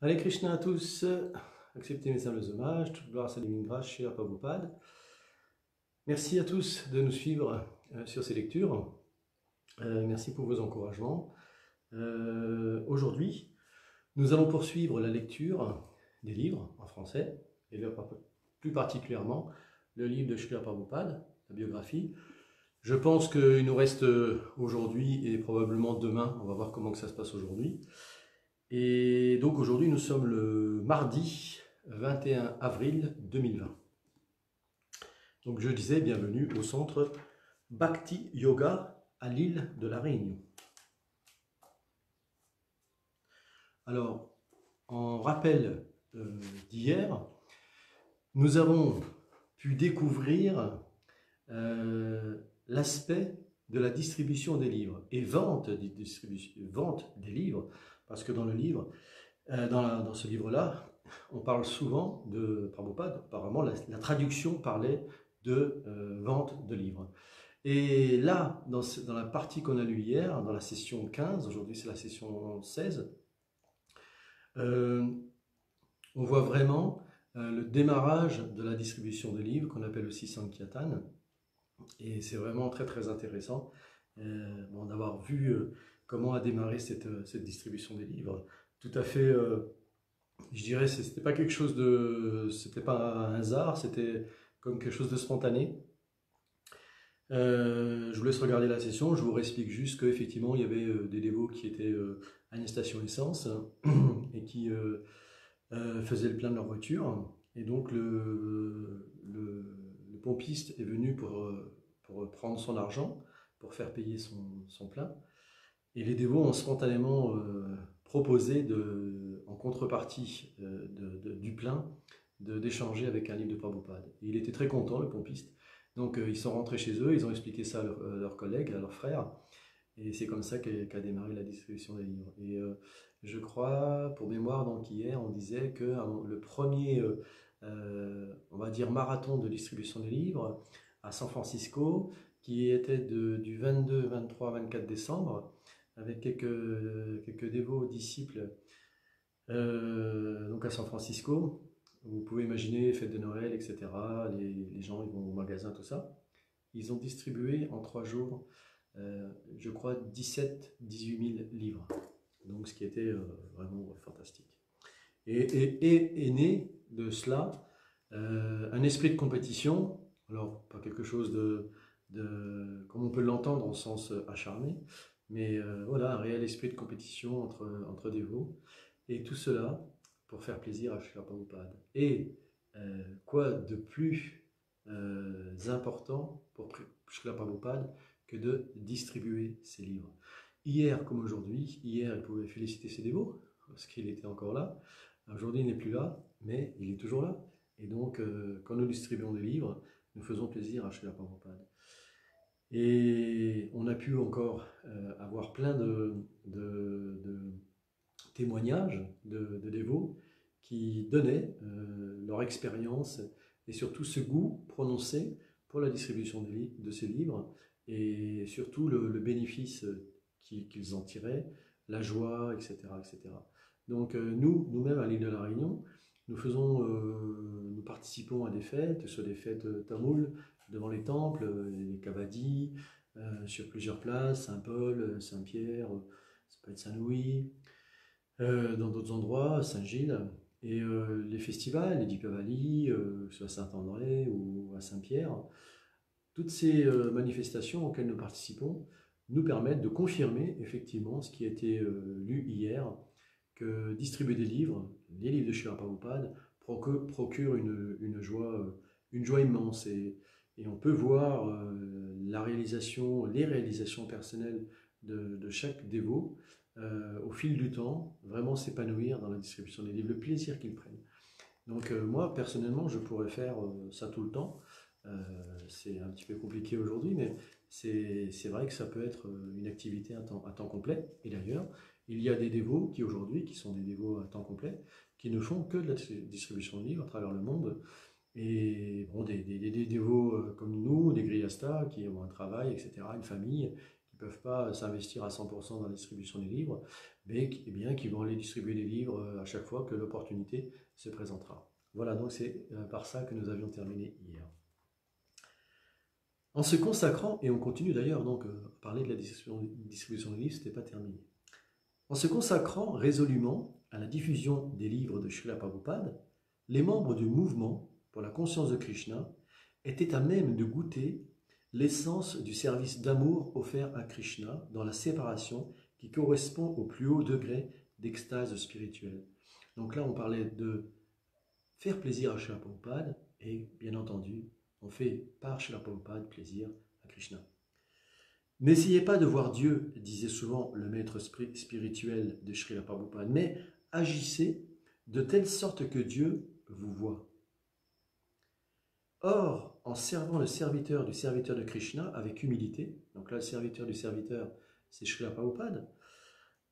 Hare Krishna à tous, acceptez mes simples hommages, toute gloire à Salimindra, Srila Prabhupada. Merci à tous de nous suivre sur ces lectures. Merci pour vos encouragements. Aujourd'hui, nous allons poursuivre la lecture des livres en français, et plus particulièrement le livre de Srila Prabhupada, la biographie. Je pense qu'il nous reste aujourd'hui et probablement demain, on va voir comment que ça se passe aujourd'hui. Et donc aujourd'hui, nous sommes le mardi 21 avril 2020. Donc je disais bienvenue au centre Bhakti Yoga à l'île de la Réunion. Alors, en rappel d'hier, nous avons pu découvrir l'aspect de la distribution des livres et vente des livres, parce que dans le livre, dans ce livre-là, on parle souvent de Prabhupada. Apparemment, la traduction parlait de vente de livres. Et là, dans la partie qu'on a lue hier, dans la session 15, aujourd'hui c'est la session 16, on voit vraiment le démarrage de la distribution des livres, qu'on appelle aussi Sankirtan. Et c'est vraiment très très intéressant d'avoir vu comment a démarré cette distribution des livres. Tout à fait, je dirais, c'était pas quelque chose c'était pas un hasard, c'était comme quelque chose de spontané. Je vous laisse regarder la session, je vous réexplique juste qu'effectivement il y avait des dévots qui étaient à une station essence et qui faisaient le plein de leur voiture. Et donc le pompiste est venu pour prendre son argent, pour faire payer son plein. Et les dévots ont spontanément proposé, en contrepartie du plein, d'échanger avec un livre de Prabhupada. Et il était très content, le pompiste. Donc ils sont rentrés chez eux, ils ont expliqué ça à leurs collègues, à leurs frères. Et c'est comme ça qu'a démarré la distribution des livres. Et je crois, pour mémoire, donc hier, on disait que le premier, on va dire, marathon de distribution des livres à San Francisco, qui était du 22, 23, 24 décembre, avec quelques dévots disciples donc à San Francisco. Vous pouvez imaginer, fête de Noël, etc. Les gens ils vont au magasin, tout ça. Ils ont distribué en 3 jours, je crois, 18 000 livres. Donc ce qui était vraiment fantastique. Et est né de cela un esprit de compétition, alors pas quelque chose comme on peut l'entendre en sens acharné, mais voilà, un réel esprit de compétition entre dévots, et tout cela pour faire plaisir à Srila Prabhupada. Et quoi de plus important pour Srila Prabhupada que de distribuer ses livres. Hier comme aujourd'hui, hier il pouvait féliciter ses dévots, parce qu'il était encore là. Aujourd'hui il n'est plus là, mais il est toujours là. Et donc quand nous distribuons des livres, nous faisons plaisir à Srila Prabhupada. Et on a pu encore avoir plein de témoignages de dévots qui donnaient leur expérience et surtout ce goût prononcé pour la distribution de ces livres et surtout le bénéfice qu'ils en tiraient, la joie, etc. etc. Donc nous-mêmes à l'île de la Réunion, nous participons à des fêtes, soit des fêtes tamoules devant les temples, les Kavadis, sur plusieurs places, Saint-Paul, Saint-Pierre, ça peut être Saint-Louis, dans d'autres endroits, Saint-Gilles, et les festivals, les Dipavali, que ce soit à Saint-André ou à Saint-Pierre, toutes ces manifestations auxquelles nous participons nous permettent de confirmer effectivement ce qui a été lu hier, que distribuer des livres, les livres de Srila Prabhupada, procure une joie immense. Et on peut voir les réalisations personnelles de chaque dévot au fil du temps, vraiment s'épanouir dans la distribution des livres, le plaisir qu'ils prennent. Donc moi, personnellement, je pourrais faire ça tout le temps. C'est un petit peu compliqué aujourd'hui, mais c'est vrai que ça peut être une activité à temps complet. Et d'ailleurs, il y a des dévots qui aujourd'hui, qui sont des dévots à temps complet, qui ne font que de la distribution de livres à travers le monde. Et bon, des dévots comme nous, des grihastas, qui ont un travail, etc., une famille, qui ne peuvent pas s'investir à 100% dans la distribution des livres, mais qui vont aller distribuer des livres à chaque fois que l'opportunité se présentera. Voilà, donc c'est par ça que nous avions terminé hier. En se consacrant, et on continue d'ailleurs donc à parler de la distribution des livres, ce n'était pas terminé. En se consacrant résolument à la diffusion des livres de Srila Prabhupada, les membres du mouvement pour la conscience de Krishna étaient à même de goûter l'essence du service d'amour offert à Krishna dans la séparation qui correspond au plus haut degré d'extase spirituelle. Donc là, on parlait de faire plaisir à Srila Prabhupada et bien entendu, on fait par Srila Prabhupada plaisir à Krishna. N'essayez pas de voir Dieu, disait souvent le maître spirituel de Srila Prabhupada, mais agissez de telle sorte que Dieu vous voit. Or, en servant le serviteur du serviteur de Krishna avec humilité, donc là le serviteur du serviteur c'est Srila Prabhupada,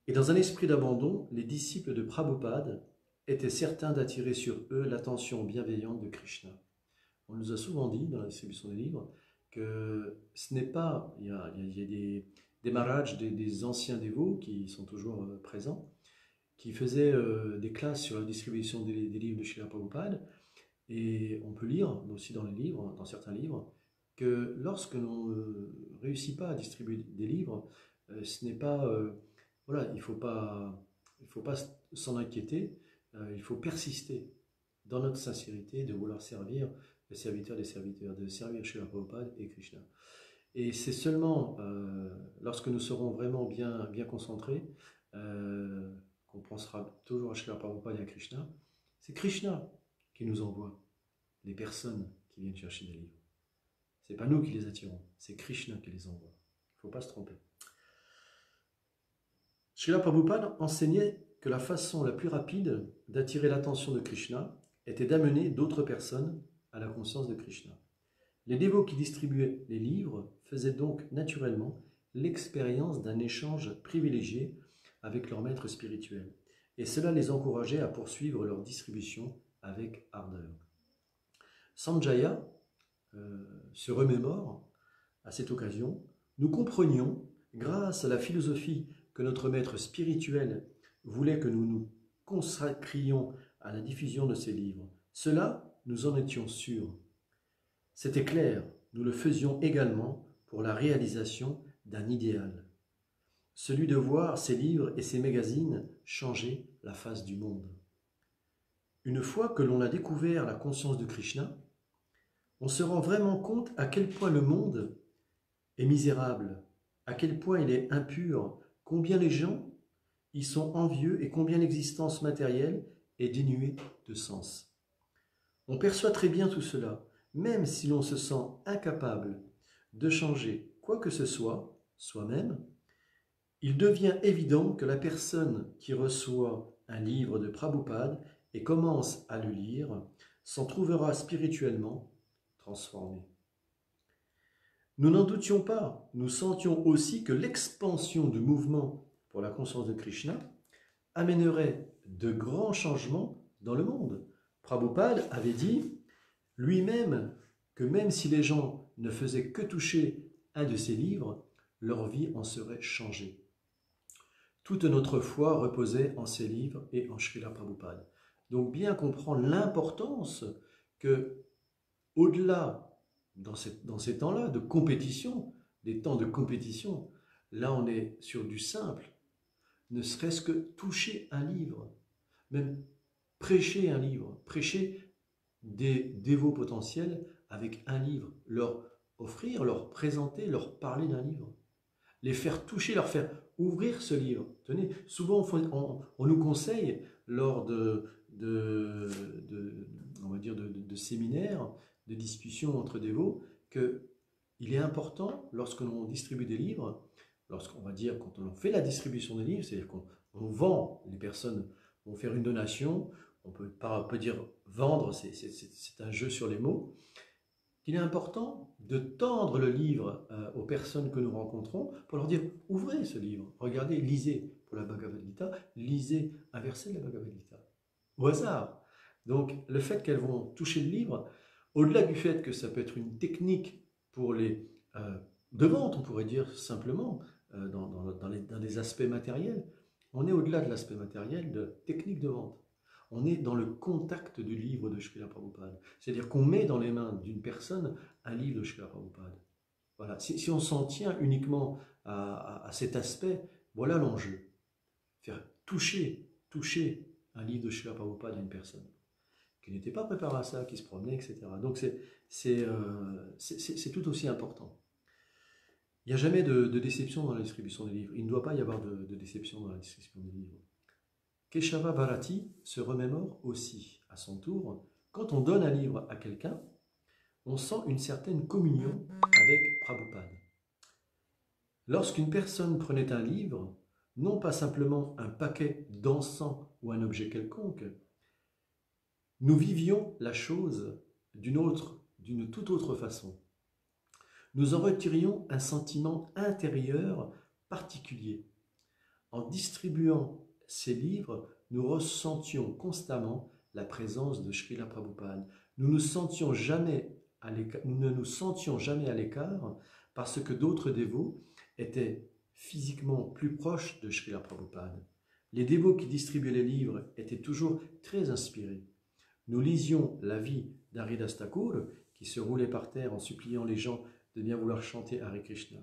et dans un esprit d'abandon, les disciples de Prabhupada étaient certains d'attirer sur eux l'attention bienveillante de Krishna. On nous a souvent dit dans la distribution des livres que ce n'est pas, il y a des Maharaj, des anciens dévots qui sont toujours présents, qui faisaient des classes sur la distribution des livres de Srila Prabhupada, et on peut lire aussi dans les livres, dans certains livres, que lorsque l'on ne réussit pas à distribuer des livres, ce n'est pas, voilà, il faut pas s'en inquiéter, il faut persister dans notre sincérité de vouloir servir le serviteur des serviteurs, de servir Srila Prabhupada et Krishna. Et c'est seulement lorsque nous serons vraiment bien concentrés qu'on pensera toujours à Srila Prabhupada et à Krishna. C'est Krishna qui nous envoie les personnes qui viennent chercher des livres. Ce n'est pas nous qui les attirons, c'est Krishna qui les envoie. Il ne faut pas se tromper. Srila Prabhupada enseignait que la façon la plus rapide d'attirer l'attention de Krishna était d'amener d'autres personnes à la conscience de Krishna. Les dévots qui distribuaient les livres faisaient donc naturellement l'expérience d'un échange privilégié avec leur maître spirituel, et cela les encourageait à poursuivre leur distribution avec ardeur. Sanjaya se remémore à cette occasion, nous comprenions, grâce à la philosophie que notre maître spirituel voulait que nous nous consacrions à la diffusion de ces livres. Cela, nous en étions sûrs. C'était clair, nous le faisions également pour la réalisation d'un idéal, celui de voir ces livres et ces magazines changer la face du monde. Une fois que l'on a découvert la conscience de Krishna, on se rend vraiment compte à quel point le monde est misérable, à quel point il est impur, combien les gens y sont envieux et combien l'existence matérielle est dénuée de sens. On perçoit très bien tout cela, même si l'on se sent incapable de changer quoi que ce soit, soi-même, il devient évident que la personne qui reçoit un livre de Prabhupada et commence à le lire s'en trouvera spirituellement transformé. Nous n'en doutions pas, nous sentions aussi que l'expansion du mouvement pour la conscience de Krishna amènerait de grands changements dans le monde. Prabhupada avait dit lui-même que même si les gens ne faisaient que toucher un de ses livres, leur vie en serait changée. Toute notre foi reposait en ces livres et en Srila Prabhupada. Donc bien comprendre l'importance que, au-delà, dans ces temps-là de compétition, des temps de compétition, là on est sur du simple, ne serait-ce que toucher un livre, même prêcher un livre, prêcher des dévots potentiels avec un livre, leur offrir, leur présenter, leur parler d'un livre, les faire toucher, leur faire ouvrir ce livre. Tenez, souvent on nous conseille lors on va dire de séminaires, de discussions entre dévots, qu'il est important, lorsque l'on distribue des livres, lorsqu'on va dire, quand on fait la distribution des livres, c'est-à-dire qu'on vend, les personnes vont faire une donation, on peut dire vendre, c'est un jeu sur les mots, qu'il est important de tendre le livre aux personnes que nous rencontrons pour leur dire, ouvrez ce livre, regardez, lisez pour la Bhagavad Gita, lisez un verset de la Bhagavad Gita, au hasard. Donc le fait qu'elles vont toucher le livre, au-delà du fait que ça peut être une technique pour les de vente, on pourrait dire simplement, dans des aspects matériels. On est au-delà de l'aspect matériel, de technique de vente. On est dans le contact du livre de Srila Prabhupada. C'est-à-dire qu'on met dans les mains d'une personne un livre de Srila Prabhupada. Voilà. Si on s'en tient uniquement à cet aspect, voilà l'enjeu. Faire toucher un livre de Srila Prabhupada à une personne qui n'était pas préparée à ça, qui se promenait, etc. Donc c'est tout aussi important. Il n'y a jamais de déception dans la distribution des livres. Il ne doit pas y avoir de déception dans la distribution des livres. Keshava Bharati se remémore aussi, à son tour, quand on donne un livre à quelqu'un, on sent une certaine communion avec Prabhupada. Lorsqu'une personne prenait un livre, non pas simplement un paquet d'encens ou un objet quelconque, nous vivions la chose d'une toute autre façon. Nous en retirions un sentiment intérieur particulier. En distribuant ces livres, nous ressentions constamment la présence de Srila Prabhupada. Nous ne nous sentions jamais à l'écart parce que d'autres dévots étaient physiquement plus proches de Srila Prabhupada. Les dévots qui distribuaient les livres étaient toujours très inspirés. Nous lisions la vie d'Haridas Thakur, qui se roulait par terre en suppliant les gens de bien vouloir chanter Hare Krishna.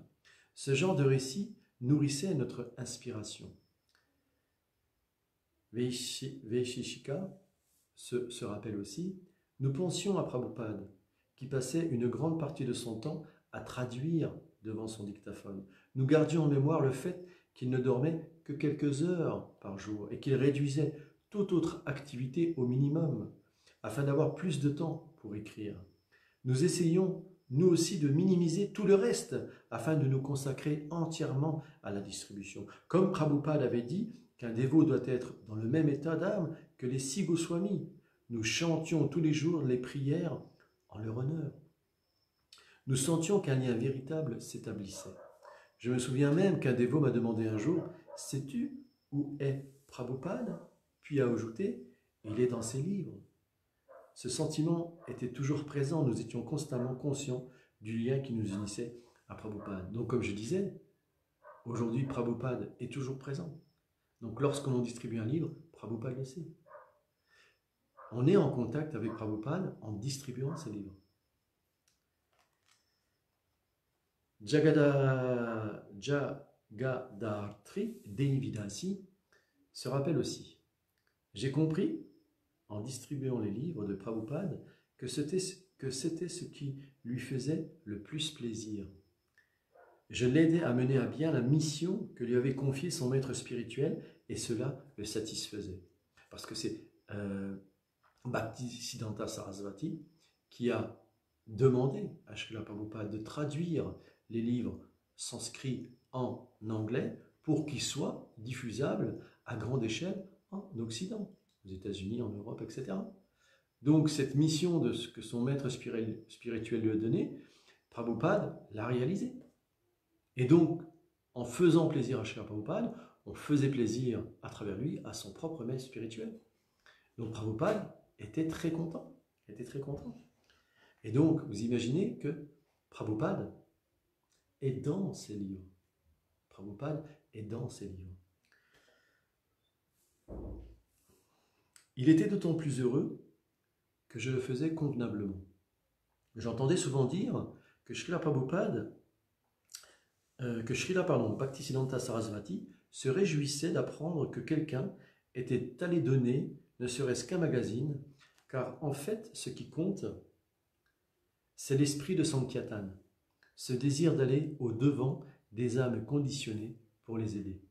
Ce genre de récit nourrissait notre inspiration. Vaisheshika se rappelle aussi, nous pensions à Prabhupada, qui passait une grande partie de son temps à traduire devant son dictaphone. Nous gardions en mémoire le fait qu'il ne dormait que quelques heures par jour et qu'il réduisait toute autre activité au minimum, afin d'avoir plus de temps pour écrire. Nous essayons, nous aussi, de minimiser tout le reste, afin de nous consacrer entièrement à la distribution. Comme Prabhupada avait dit, qu'un dévot doit être dans le même état d'âme que les 6 Goswamis. Nous chantions tous les jours les prières en leur honneur. Nous sentions qu'un lien véritable s'établissait. Je me souviens même qu'un dévot m'a demandé un jour « Sais-tu où est Prabhupada ?» Puis a ajouté « Il est dans ses livres. » Ce sentiment était toujours présent, nous étions constamment conscients du lien qui nous unissait à Prabhupada. Donc comme je disais, aujourd'hui Prabhupada est toujours présent. Donc lorsqu'on distribue un livre, Prabhupada le sait. On est en contact avec Prabhupada en distribuant ses livres. Jagadatri Devidasi se rappelle aussi. J'ai compris, en distribuant les livres de Prabhupada, que c'était ce qui lui faisait le plus plaisir. Je l'aidais à mener à bien la mission que lui avait confiée son maître spirituel et cela le satisfaisait. Parce que c'est Bhaktisiddhanta Sarasvati qui a demandé à Srila Prabhupada de traduire les livres sanscrits en anglais pour qu'ils soient diffusables à grande échelle en Occident, aux États-Unis, en Europe, etc. Donc cette mission de ce que son maître spirituel lui a donné, Prabhupada l'a réalisée. Et donc, en faisant plaisir à Srila Prabhupada, on faisait plaisir à travers lui à son propre maître spirituel. Donc Prabhupada était très content, Et donc, vous imaginez que Prabhupada est dans ses livres. Prabhupada est dans ses livres. Il était d'autant plus heureux que je le faisais convenablement. J'entendais souvent dire que Srila Bhaktisiddhanta Sarasvati se réjouissait d'apprendre que quelqu'un était allé donner, ne serait-ce qu'un magazine, car en fait, ce qui compte, c'est l'esprit de Sankirtan, ce désir d'aller au-devant des âmes conditionnées pour les aider.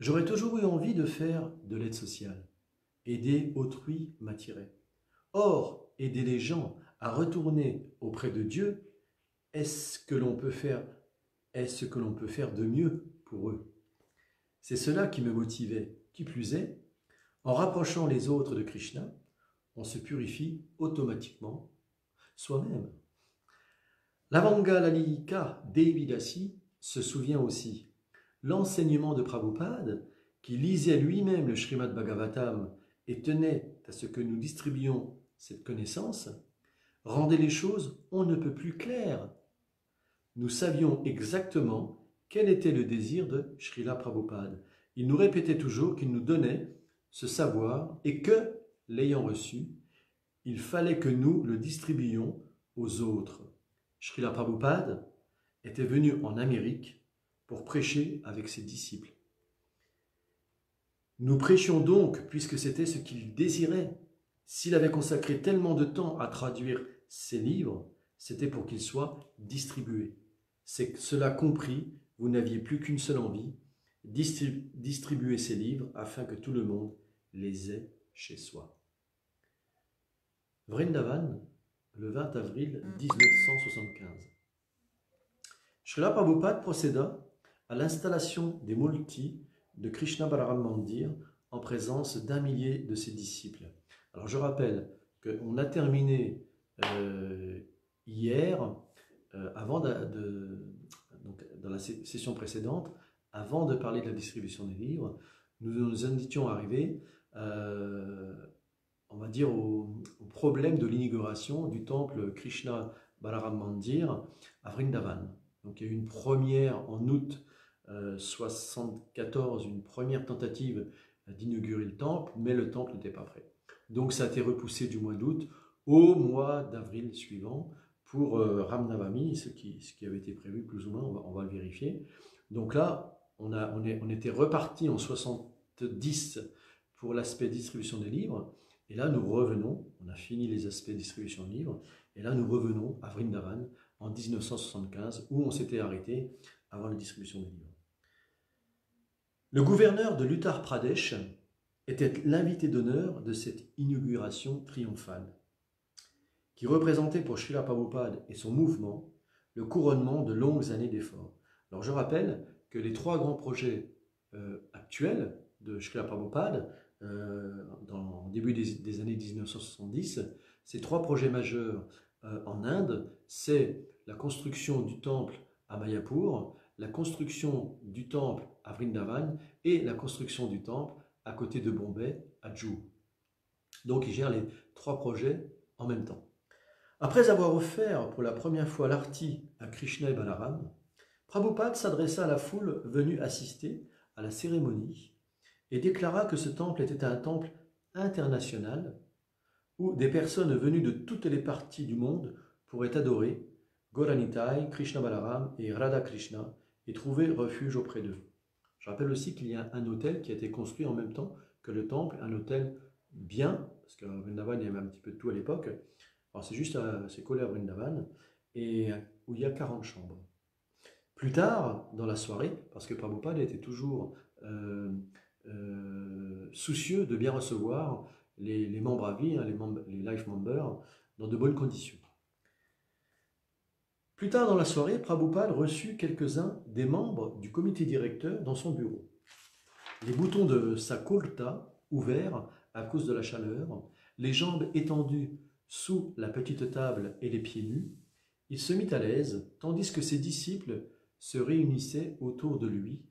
J'aurais toujours eu envie de faire de l'aide sociale. Aider autrui m'attirait. Or, aider les gens à retourner auprès de Dieu, est-ce ce que l'on peut faire de mieux pour eux? C'est cela qui me motivait. Qui plus est, en rapprochant les autres de Krishna, on se purifie automatiquement soi-même. Lavangalalika Devidasi se souvient aussi. L'enseignement de Prabhupada, qui lisait lui-même le Srimad Bhagavatam et tenait à ce que nous distribuions cette connaissance, rendait les choses on ne peut plus claires. Nous savions exactement quel était le désir de Srila Prabhupada. Il nous répétait toujours qu'il nous donnait ce savoir et que, l'ayant reçu, il fallait que nous le distribuions aux autres. Srila Prabhupada était venu en Amérique pour prêcher avec ses disciples. Nous prêchions donc, puisque c'était ce qu'il désirait. S'il avait consacré tellement de temps à traduire ses livres, c'était pour qu'ils soient distribués. C'est que cela compris, vous n'aviez plus qu'une seule envie, distribuer ces livres afin que tout le monde les ait chez soi. Vrindavan, le 20 avril 1975. Srila Prabhupada procéda à l'installation des multis de Krishna Balaram Mandir en présence d'1 millier de ses disciples. Alors je rappelle qu'on a terminé hier, donc dans la session précédente, avant de parler de la distribution des livres, nous nous en étions arrivés, on va dire, au problème de l'inauguration du temple Krishna Balaram Mandir à Vrindavan. Donc il y a eu une première en août 1974, une première tentative d'inaugurer le temple, mais le temple n'était pas prêt. Donc ça a été repoussé du mois d'août au mois d'avril suivant pour Ram Navami, ce qui avait été prévu plus ou moins, on va le vérifier. Donc là, on était reparti en 70 pour l'aspect distribution des livres, et là nous revenons, on a fini les aspects distribution des livres, et là nous revenons à Vrindavan en 1975, où on s'était arrêté avant la distribution des livres. Le gouverneur de l'Uttar Pradesh était l'invité d'honneur de cette inauguration triomphale, qui représentait pour Srila Prabhupada et son mouvement le couronnement de longues années d'efforts. Alors je rappelle que les 3 grands projets actuels de Srila Prabhupada, au début des années 1970, ces 3 projets majeurs en Inde, c'est la construction du temple à Mayapur, la construction du temple à Vrindavan et la construction du temple à côté de Bombay, à Juhu. Donc il gère les 3 projets en même temps. Après avoir offert pour la première fois l'arti à Krishna et Balaram, Prabhupada s'adressa à la foule venue assister à la cérémonie et déclara que ce temple était un temple international où des personnes venues de toutes les parties du monde pourraient adorer Gauranitai, Krishna Balaram et Radha Krishna et trouver refuge auprès d'eux. Je rappelle aussi qu'il y a un hôtel qui a été construit en même temps que le temple, un hôtel bien, parce qu'à Vrindavan il y avait un petit peu de tout à l'époque. Alors c'est collé à Vrindavan, et où il y a 40 chambres. Plus tard, dans la soirée, parce que Prabhupada était toujours soucieux de bien recevoir les membres à vie, les life members, dans de bonnes conditions. Plus tard dans la soirée, Prabhupada reçut quelques-uns des membres du comité directeur dans son bureau. Les boutons de sa kurta ouverts à cause de la chaleur, les jambes étendues sous la petite table et les pieds nus, il se mit à l'aise, tandis que ses disciples se réunissaient autour de lui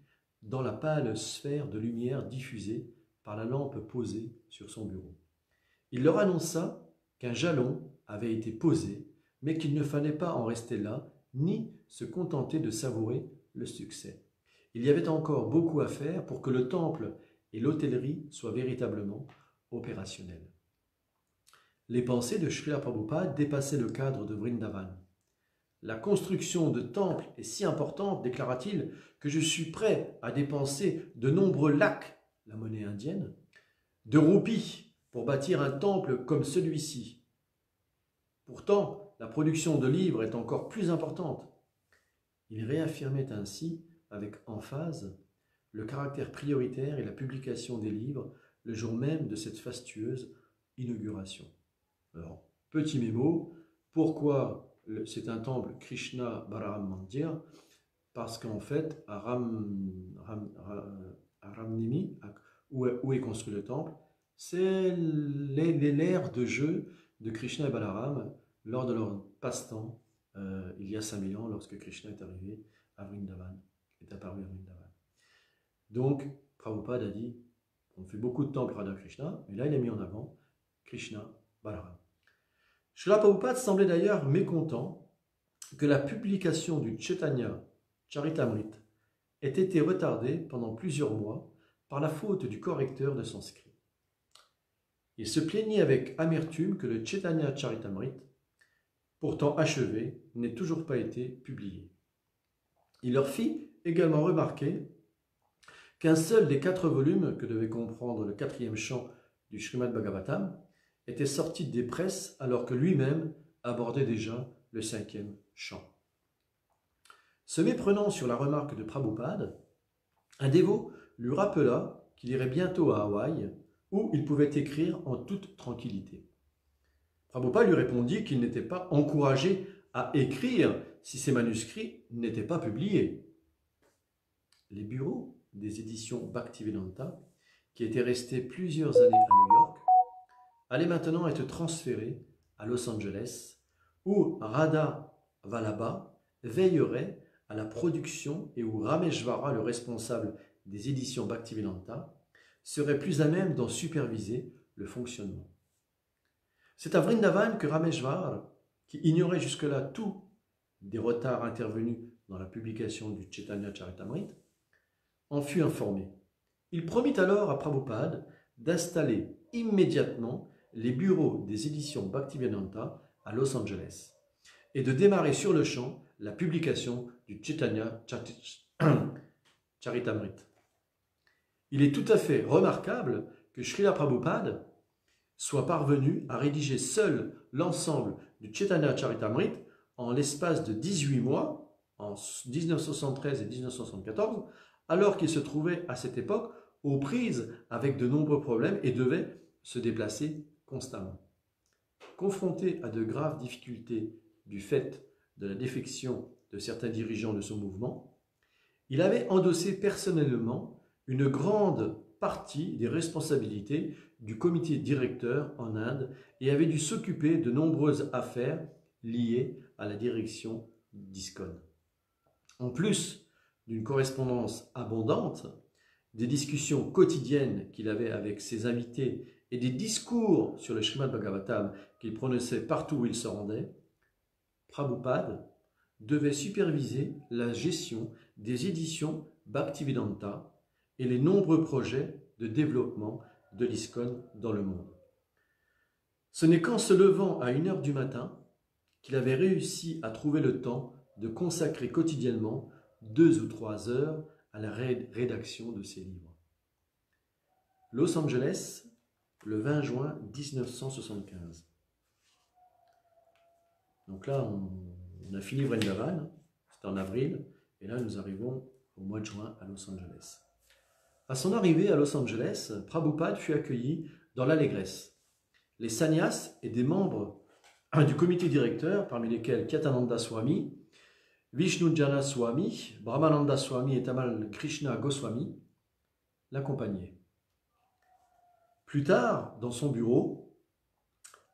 dans la pâle sphère de lumière diffusée par la lampe posée sur son bureau. Il leur annonça qu'un jalon avait été posé, mais qu'il ne fallait pas en rester là, ni se contenter de savourer le succès. Il y avait encore beaucoup à faire pour que le temple et l'hôtellerie soient véritablement opérationnels. Les pensées de Srila Prabhupada dépassaient le cadre de Vrindavan. La construction de temples est si importante, déclara-t-il, que je suis prêt à dépenser de nombreux lakhs, la monnaie indienne, de roupies pour bâtir un temple comme celui-ci. Pourtant, la production de livres est encore plus importante. Il réaffirmait ainsi, avec emphase, le caractère prioritaire et la publication des livres le jour même de cette fastueuse inauguration. Alors, petit mémo, pourquoi c'est un temple Krishna Balaram Mandir? Parce qu'en fait, à Ramnemi, où est construit le temple, c'est l'ère de jeu de Krishna et Balaram lors de leur passe-temps il y a 5000 ans, lorsque Krishna est arrivé à Vrindavan, est apparu à Vrindavan. Donc, Prabhupada a dit, on fait beaucoup de temples Radha Krishna, mais là il a mis en avant Krishna Balaram. Srila Prabhupada semblait d'ailleurs mécontent que la publication du Chaitanya Charitamrita ait été retardé pendant plusieurs mois par la faute du correcteur de sanskrit. Il se plaignit avec amertume que le Chaitanya Charitamrita, pourtant achevé, n'ait toujours pas été publié. Il leur fit également remarquer qu'un seul des 4 volumes que devait comprendre le 4e chant du Srimad Bhagavatam était sorti des presses alors que lui-même abordait déjà le 5e chant. Se méprenant sur la remarque de Prabhupada, un dévot lui rappela qu'il irait bientôt à Hawaï où il pouvait écrire en toute tranquillité. Prabhupada lui répondit qu'il n'était pas encouragé à écrire si ses manuscrits n'étaient pas publiés. Les bureaux des éditions Bhaktivedanta, qui étaient restés plusieurs années à New York, allaient maintenant être transférés à Los Angeles, où Radha Vallabha veillerait à la production et où Rameshvara, le responsable des éditions Bhaktivedanta, serait plus à même d'en superviser le fonctionnement. C'est à Vrindavan que Rameshvara, qui ignorait jusque-là tout des retards intervenus dans la publication du Chaitanya Charitamrita, en fut informé. Il promit alors à Prabhupada d'installer immédiatement les bureaux des éditions Bhaktivedanta à Los Angeles et de démarrer sur le champ la publication du Chaitanya Charitamrita. Il est tout à fait remarquable que Srila Prabhupada soit parvenu à rédiger seul l'ensemble du Chaitanya Charitamrita en l'espace de 18 mois, en 1973 et 1974, alors qu'il se trouvait à cette époque aux prises avec de nombreux problèmes et devait se déplacer constamment. Confronté à de graves difficultés du fait de la défection de certains dirigeants de son mouvement, il avait endossé personnellement une grande partie des responsabilités du comité directeur en Inde et avait dû s'occuper de nombreuses affaires liées à la direction d'ISKCON. En plus d'une correspondance abondante, des discussions quotidiennes qu'il avait avec ses invités et des discours sur le Srimad Bhagavatam qu'il prononçait partout où il se rendait, Prabhupada devait superviser la gestion des éditions Bhaktivedanta et les nombreux projets de développement de l'ISKCON dans le monde. Ce n'est qu'en se levant à 1h du matin qu'il avait réussi à trouver le temps de consacrer quotidiennement 2 ou 3 heures à la rédaction de ses livres. Los Angeles, le 20 juin 1975. Donc là, on a fini Vrindavan, c'était en avril, et là nous arrivons au mois de juin à Los Angeles. À son arrivée à Los Angeles, Prabhupada fut accueilli dans l'allégresse. Les sannyas et des membres du comité directeur, parmi lesquels Kyatananda Swami, Vishnujana Swami, Brahmananda Swami et Tamal Krishna Goswami, l'accompagnaient. Plus tard, dans son bureau,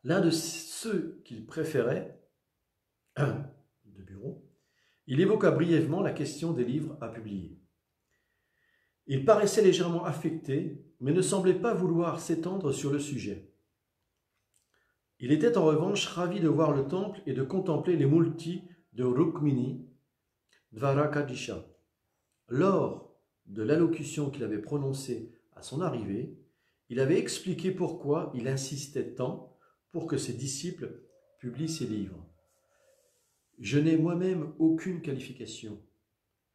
l'un de ceux qu'il préférait de bureau, il évoqua brièvement la question des livres à publier. Il paraissait légèrement affecté, mais ne semblait pas vouloir s'étendre sur le sujet. Il était en revanche ravi de voir le temple et de contempler les multis de Rukmini Dvarakadisha. Lors de l'allocution qu'il avait prononcée à son arrivée, il avait expliqué pourquoi il insistait tant pour que ses disciples publient ses livres. « Je n'ai moi-même aucune qualification,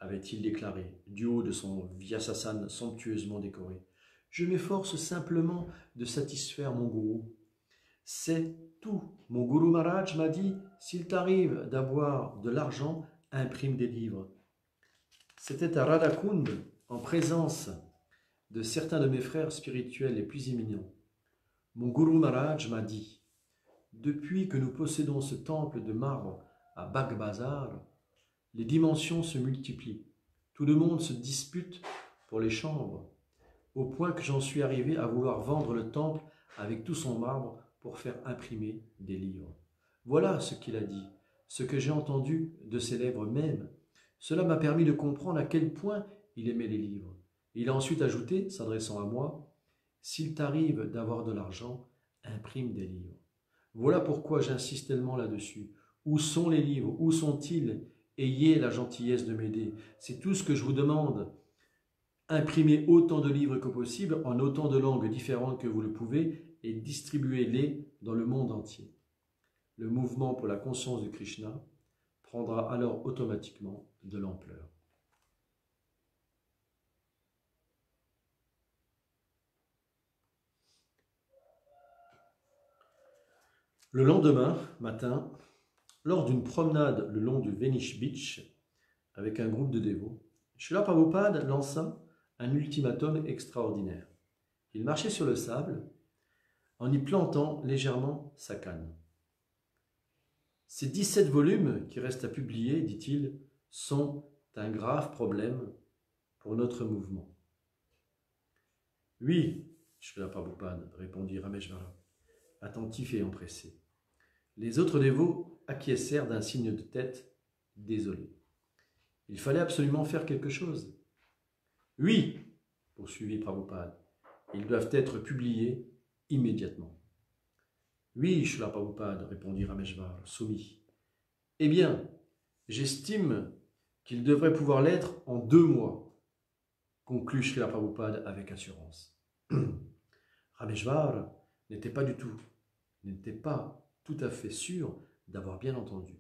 avait-il déclaré, du haut de son Vyasasana somptueusement décoré. Je m'efforce simplement de satisfaire mon gourou. C'est tout. Mon gourou Maharaj m'a dit, s'il t'arrive d'avoir de l'argent, imprime des livres. C'était à Radhakund, en présence de certains de mes frères spirituels les plus éminents. Mon gourou Maharaj m'a dit, depuis que nous possédons ce temple de marbre à Bagbazar, les dimensions se multiplient. Tout le monde se dispute pour les chambres, au point que j'en suis arrivé à vouloir vendre le temple avec tout son marbre pour faire imprimer des livres. Voilà ce qu'il a dit, ce que j'ai entendu de ses lèvres mêmes. Cela m'a permis de comprendre à quel point il aimait les livres. Il a ensuite ajouté, s'adressant à moi, « S'il t'arrive d'avoir de l'argent, imprime des livres. » Voilà pourquoi j'insiste tellement là-dessus. Où sont les livres? Où sont-ils? ayez la gentillesse de m'aider. C'est tout ce que je vous demande. Imprimez autant de livres que possible en autant de langues différentes que vous le pouvez et distribuez-les dans le monde entier. Le mouvement pour la conscience de Krishna prendra alors automatiquement de l'ampleur. Le lendemain matin, lors d'une promenade le long du Venice Beach avec un groupe de dévots, Srila Prabhupada lança un ultimatum extraordinaire. Il marchait sur le sable en y plantant légèrement sa canne. Ces 17 volumes qui restent à publier, dit-il, sont un grave problème pour notre mouvement. Oui, Srila Prabhupada, répondit Rameshvara, attentif et empressé. Les autres dévots acquiescèrent d'un signe de tête désolé. Il fallait absolument faire quelque chose. Oui, poursuivit Prabhupada, ils doivent être publiés immédiatement. Oui, Srila Prabhupada, répondit Rameshvara, soumis. Eh bien, j'estime qu'ils devraient pouvoir l'être en 2 mois, conclut Srila Prabhupada avec assurance. Rameshvara n'était pas tout à fait sûr d'avoir bien entendu.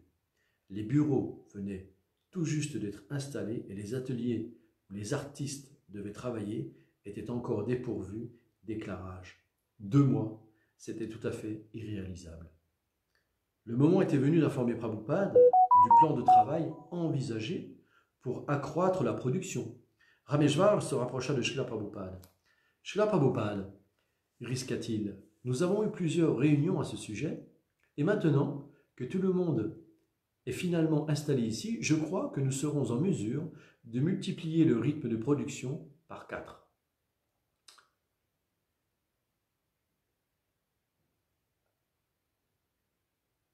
Les bureaux venaient tout juste d'être installés et les ateliers où les artistes devaient travailler étaient encore dépourvus d'éclairage. 2 mois, c'était tout à fait irréalisable. Le moment était venu d'informer Prabhupada du plan de travail envisagé pour accroître la production. Rameshvara se rapprocha de Srila Prabhupada. « Srila Prabhupada, risqua-t-il, nous avons eu plusieurs réunions à ce sujet, et maintenant que tout le monde est finalement installé ici, je crois que nous serons en mesure de multiplier le rythme de production par 4.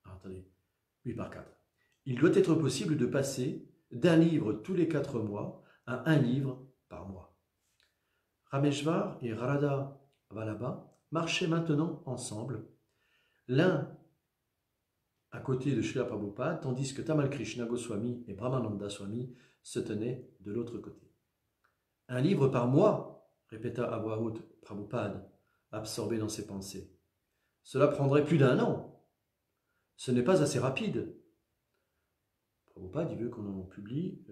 Attendez, oui, par 4. Il doit être possible de passer d'un livre tous les 4 mois à un livre par mois. Rameshvara et Radha Vallabha marchaient maintenant ensemble, l'un à côté de Srila Prabhupada, tandis que Tamal Krishna Goswami et Brahmananda Swami se tenaient de l'autre côté. « Un livre par mois » répéta à voix haute Prabhupada, absorbé dans ses pensées. « Cela prendrait plus d'1 an. Ce n'est pas assez rapide. » Prabhupada, il veut qu'on en publie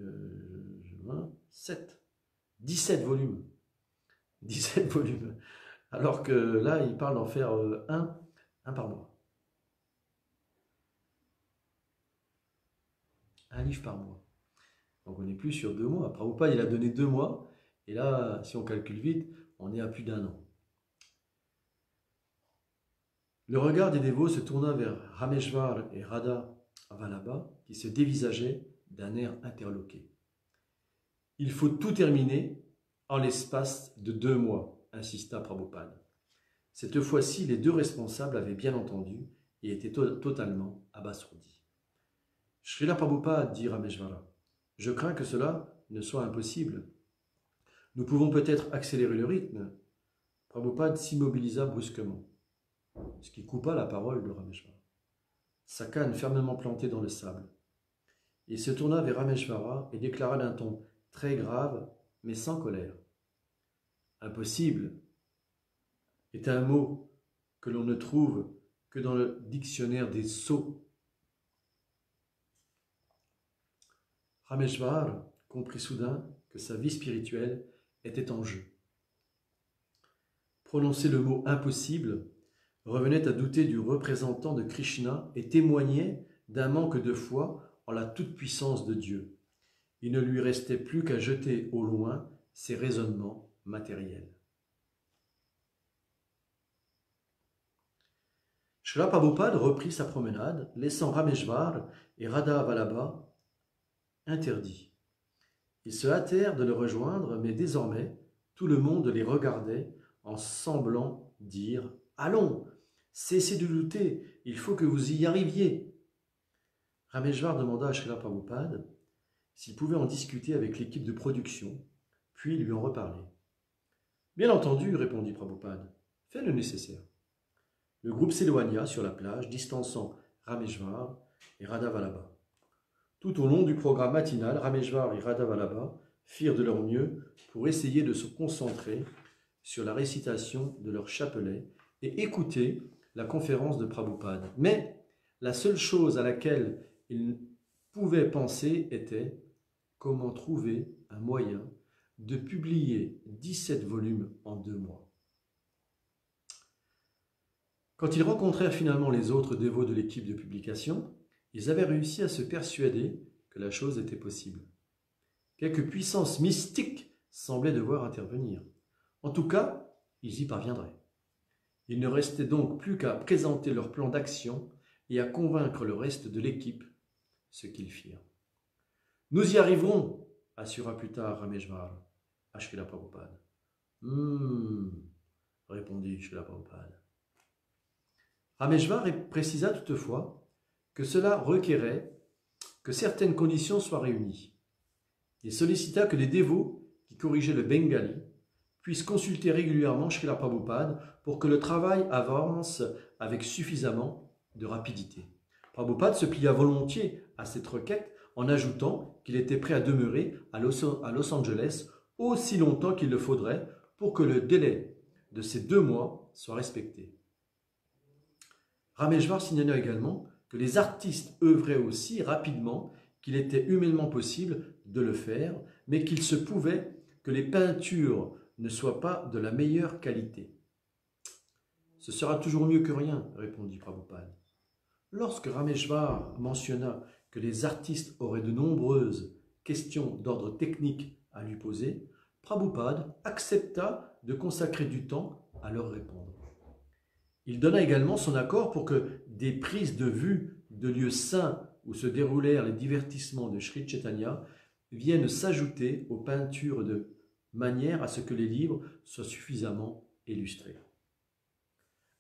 17 volumes. 17 volumes. Alors que là, il parle d'en faire un par mois. Un livre par mois. Donc on n'est plus sur 2 mois. Prabhupada, il a donné 2 mois. Et là, si on calcule vite, on est à plus d'1 an. Le regard des dévots se tourna vers Rameshvara et Radha Vallabha, qui se dévisageaient d'un air interloqué. « Il faut tout terminer en l'espace de 2 mois, insista Prabhupada. Cette fois-ci, les 2 responsables avaient bien entendu et étaient totalement abasourdis. Srila Prabhupada, dit Rameshvara, je crains que cela ne soit impossible. Nous pouvons peut-être accélérer le rythme. Prabhupada s'immobilisa brusquement, ce qui coupa la parole de Rameshvara. Sa canne fermement plantée dans le sable. Il se tourna vers Rameshvara et déclara d'un ton très grave, mais sans colère. Impossible est un mot que l'on ne trouve que dans le dictionnaire des sots. Rameshvara comprit soudain que sa vie spirituelle était en jeu. Prononcer le mot « impossible » revenait à douter du représentant de Krishna et témoignait d'un manque de foi en la toute-puissance de Dieu. Il ne lui restait plus qu'à jeter au loin ses raisonnements matériels. Srila Prabhupada reprit sa promenade, laissant Rameshvara et Radha Vallabha interdits. Ils se hâtèrent de le rejoindre, mais désormais, tout le monde les regardait en semblant dire « Allons, cessez de douter, il faut que vous y arriviez. » Rameshvara demanda à Srila Prabhupada s'il pouvait en discuter avec l'équipe de production, puis lui en reparler. « Bien entendu, répondit Prabhupada, fais le nécessaire. » Le groupe s'éloigna sur la plage, distançant Rameshvara et Radha Vallabha. Tout au long du programme matinal, Rameshvar et Radha firent de leur mieux pour essayer de se concentrer sur la récitation de leur chapelet et écouter la conférence de Prabhupada. Mais la seule chose à laquelle ils pouvaient penser était comment trouver un moyen de publier 17 volumes en 2 mois. Quand ils rencontrèrent finalement les autres dévots de l'équipe de publication, ils avaient réussi à se persuader que la chose était possible. Quelques puissances mystiques semblaient devoir intervenir. En tout cas, ils y parviendraient. Il ne restait donc plus qu'à présenter leur plan d'action et à convaincre le reste de l'équipe, ce qu'ils firent. « Nous y arriverons », assura plus tard Rameshvar à Srila Prabhupada. « répondit Srila Prabhupada. Rameshvar précisa toutefois que cela requérait que certaines conditions soient réunies. Il sollicita que les dévots qui corrigeaient le bengali puissent consulter régulièrement Srila Prabhupada pour que le travail avance avec suffisamment de rapidité. Prabhupada se plia volontiers à cette requête en ajoutant qu'il était prêt à demeurer à Los Angeles aussi longtemps qu'il le faudrait pour que le délai de ces 2 mois soit respecté. Rameshvar signala également que les artistes œuvraient aussi rapidement qu'il était humainement possible de le faire, mais qu'il se pouvait que les peintures ne soient pas de la meilleure qualité. « Ce sera toujours mieux que rien, » répondit Prabhupada. Lorsque Rameshvar mentionna que les artistes auraient de nombreuses questions d'ordre technique à lui poser, Prabhupada accepta de consacrer du temps à leur répondre. Il donna également son accord pour que des prises de vue de lieux saints où se déroulèrent les divertissements de Sri Chaitanya viennent s'ajouter aux peintures de manière à ce que les livres soient suffisamment illustrés.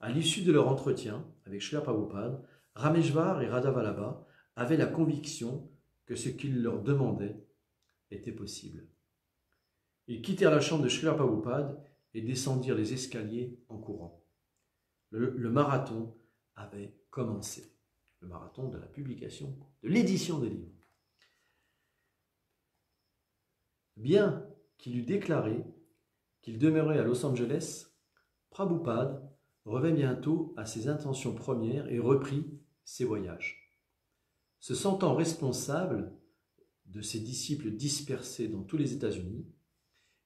À l'issue de leur entretien avec Srila Prabhupada, Rameshvar et Radha avaient la conviction que ce qu'il leur demandait était possible. Ils quittèrent la chambre de Srila Prabhupada et descendirent les escaliers en courant. Le marathon avait commencé, le marathon de la publication, de l'édition des livres. Bien qu'il eût déclaré qu'il demeurait à Los Angeles, Prabhupada revint bientôt à ses intentions premières et reprit ses voyages. Se sentant responsable de ses disciples dispersés dans tous les États-Unis,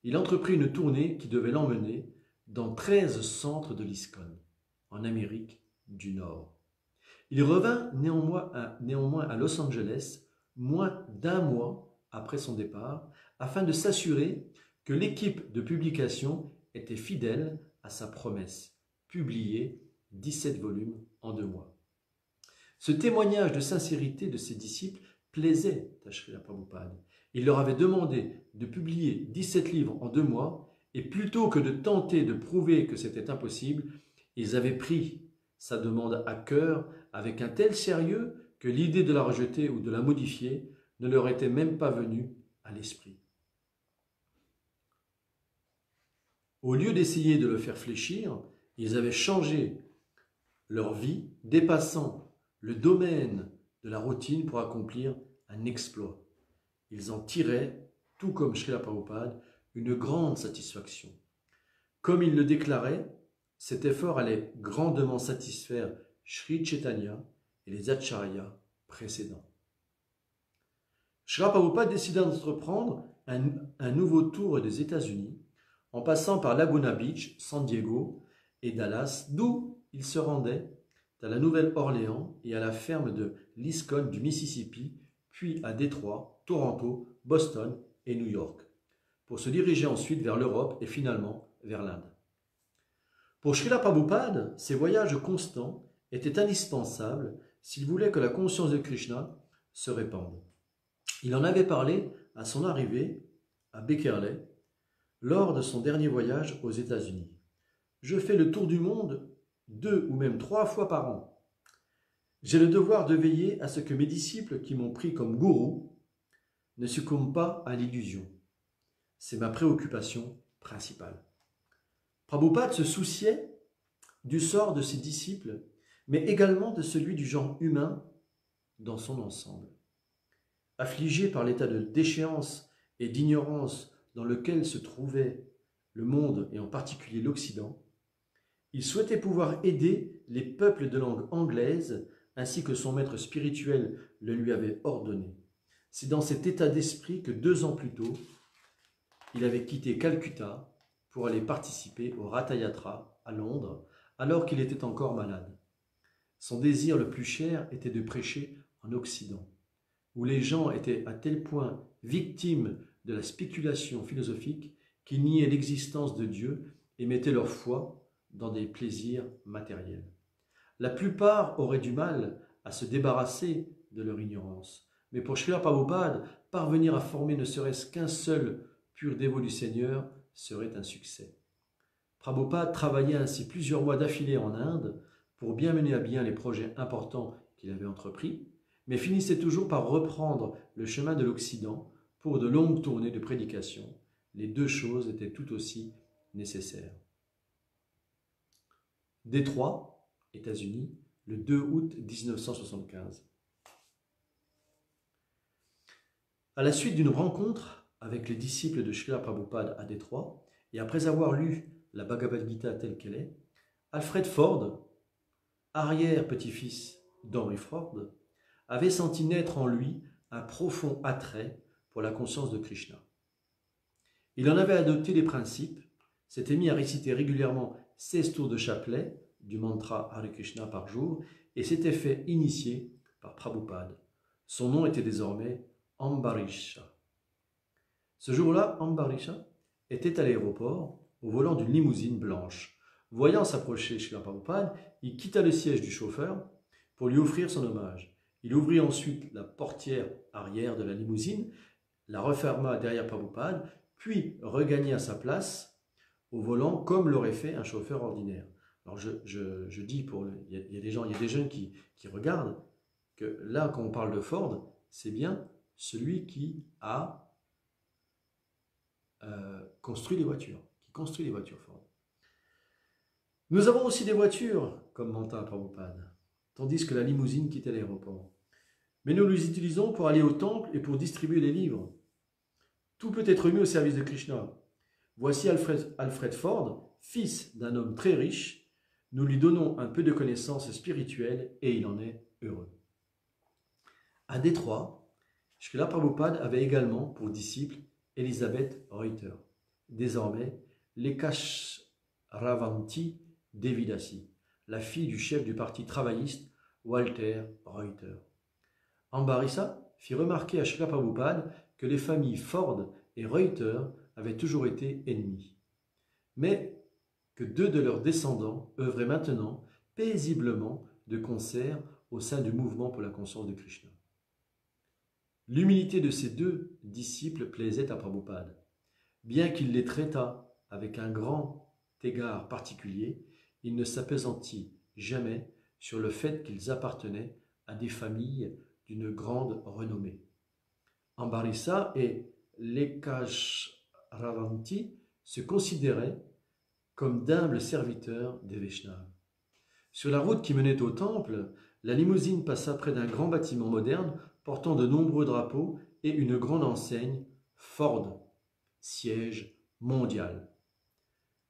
il entreprit une tournée qui devait l'emmener dans 13 centres de l'ISKCON, en Amérique du Nord. Il revint néanmoins à Los Angeles moins d'1 mois après son départ, afin de s'assurer que l'équipe de publication était fidèle à sa promesse, publier 17 volumes en 2 mois. Ce témoignage de sincérité de ses disciples plaisait à Srila Prabhupada. Il leur avait demandé de publier 17 livres en 2 mois, et plutôt que de tenter de prouver que c'était impossible, ils avaient pris sa demande à cœur avec un tel sérieux que l'idée de la rejeter ou de la modifier ne leur était même pas venue à l'esprit. Au lieu d'essayer de le faire fléchir, ils avaient changé leur vie, dépassant le domaine de la routine pour accomplir un exploit. Ils en tiraient, tout comme Srila Prabhupada, une grande satisfaction. Comme il le déclarait, cet effort allait grandement satisfaire Sri Chaitanya et les acharyas précédents. Srila Prabhupada décida d'entreprendre un nouveau tour des États-Unis en passant par Laguna Beach, San Diego et Dallas, d'où il se rendait à la Nouvelle-Orléans et à la ferme de l'ISKCON du Mississippi, puis à Détroit, Toronto, Boston et New York, pour se diriger ensuite vers l'Europe et finalement vers l'Inde. Pour Srila Prabhupada, ces voyages constants étaient indispensables s'il voulait que la conscience de Krishna se répande. Il en avait parlé à son arrivée à Beckerley lors de son dernier voyage aux États-Unis. « Je fais le tour du monde 2 ou même 3 fois par an. J'ai le devoir de veiller à ce que mes disciples qui m'ont pris comme gourou ne succombent pas à l'illusion. C'est ma préoccupation principale. » Prabhupada se souciait du sort de ses disciples, mais également de celui du genre humain dans son ensemble. affligé par l'état de déchéance et d'ignorance dans lequel se trouvait le monde et en particulier l'Occident, il souhaitait pouvoir aider les peuples de langue anglaise ainsi que son maître spirituel le lui avait ordonné. C'est dans cet état d'esprit que 2 ans plus tôt, il avait quitté Calcutta pour aller participer au Ratha Yatra à Londres alors qu'il était encore malade. Son désir le plus cher était de prêcher en Occident, où les gens étaient à tel point victimes de la spéculation philosophique qu'ils niaient l'existence de Dieu et mettaient leur foi dans des plaisirs matériels. La plupart auraient du mal à se débarrasser de leur ignorance, mais pour Srila Prabhupada, parvenir à former ne serait-ce qu'un seul pur dévot du Seigneur serait un succès. Prabhupada travaillait ainsi plusieurs mois d'affilée en Inde pour bien mener à bien les projets importants qu'il avait entrepris, mais finissait toujours par reprendre le chemin de l'Occident pour de longues tournées de prédication. Les 2 choses étaient tout aussi nécessaires. Détroit, États-Unis, le 2 août 1975. À la suite d'une rencontre avec les disciples de Srila Prabhupada à Détroit, et après avoir lu la Bhagavad Gita telle qu'elle est, Alfred Ford, arrière-petit-fils d'Henry Ford, avait senti naître en lui un profond attrait pour la conscience de Krishna. Il en avait adopté les principes, s'était mis à réciter régulièrement 16 tours de chapelet du mantra Hare Krishna par jour et s'était fait initier par Prabhupada. Son nom était désormais Ambarisha. Ce jour-là, Ambarisha était à l'aéroport au volant d'une limousine blanche. Voyant s'approcher Srila Prabhupada, il quitta le siège du chauffeur pour lui offrir son hommage. Il ouvrit ensuite la portière arrière de la limousine, la referma derrière Prabhupada, puis regagna sa place au volant comme l'aurait fait un chauffeur ordinaire. Alors je dis, il y a des gens, il y a des jeunes qui regardent, que là, quand on parle de Ford, c'est bien celui qui a construit les voitures, Ford. Nous avons aussi des voitures, commenta Prabhupada, tandis que la limousine quittait l'aéroport. Mais nous les utilisons pour aller au temple et pour distribuer les livres. Tout peut être mis au service de Krishna. Voici Alfred Ford, fils d'un homme très riche. Nous lui donnons un peu de connaissances spirituelles et il en est heureux. À Détroit, Srila Prabhupada avait également pour disciple Elizabeth Reuter, désormais Lekashravanti Devidasi, la fille du chef du parti travailliste Walter Reuter. Ambarissa fit remarquer à Srila Prabhupada que les familles Ford et Reuter avaient toujours été ennemies, mais que 2 de leurs descendants œuvraient maintenant paisiblement de concert au sein du mouvement pour la conscience de Krishna. L'humilité de ces 2 disciples plaisait à Prabhupada. Bien qu'il les traitât avec un grand égard particulier, il ne s'appesantit jamais sur le fait qu'ils appartenaient à des familles d'une grande renommée. Ambarissa et Lekashravanti se considéraient comme d'humbles serviteurs des Vaishnavas. Sur la route qui menait au temple, la limousine passa près d'un grand bâtiment moderne portant de nombreux drapeaux et une grande enseigne Ford, siège mondial.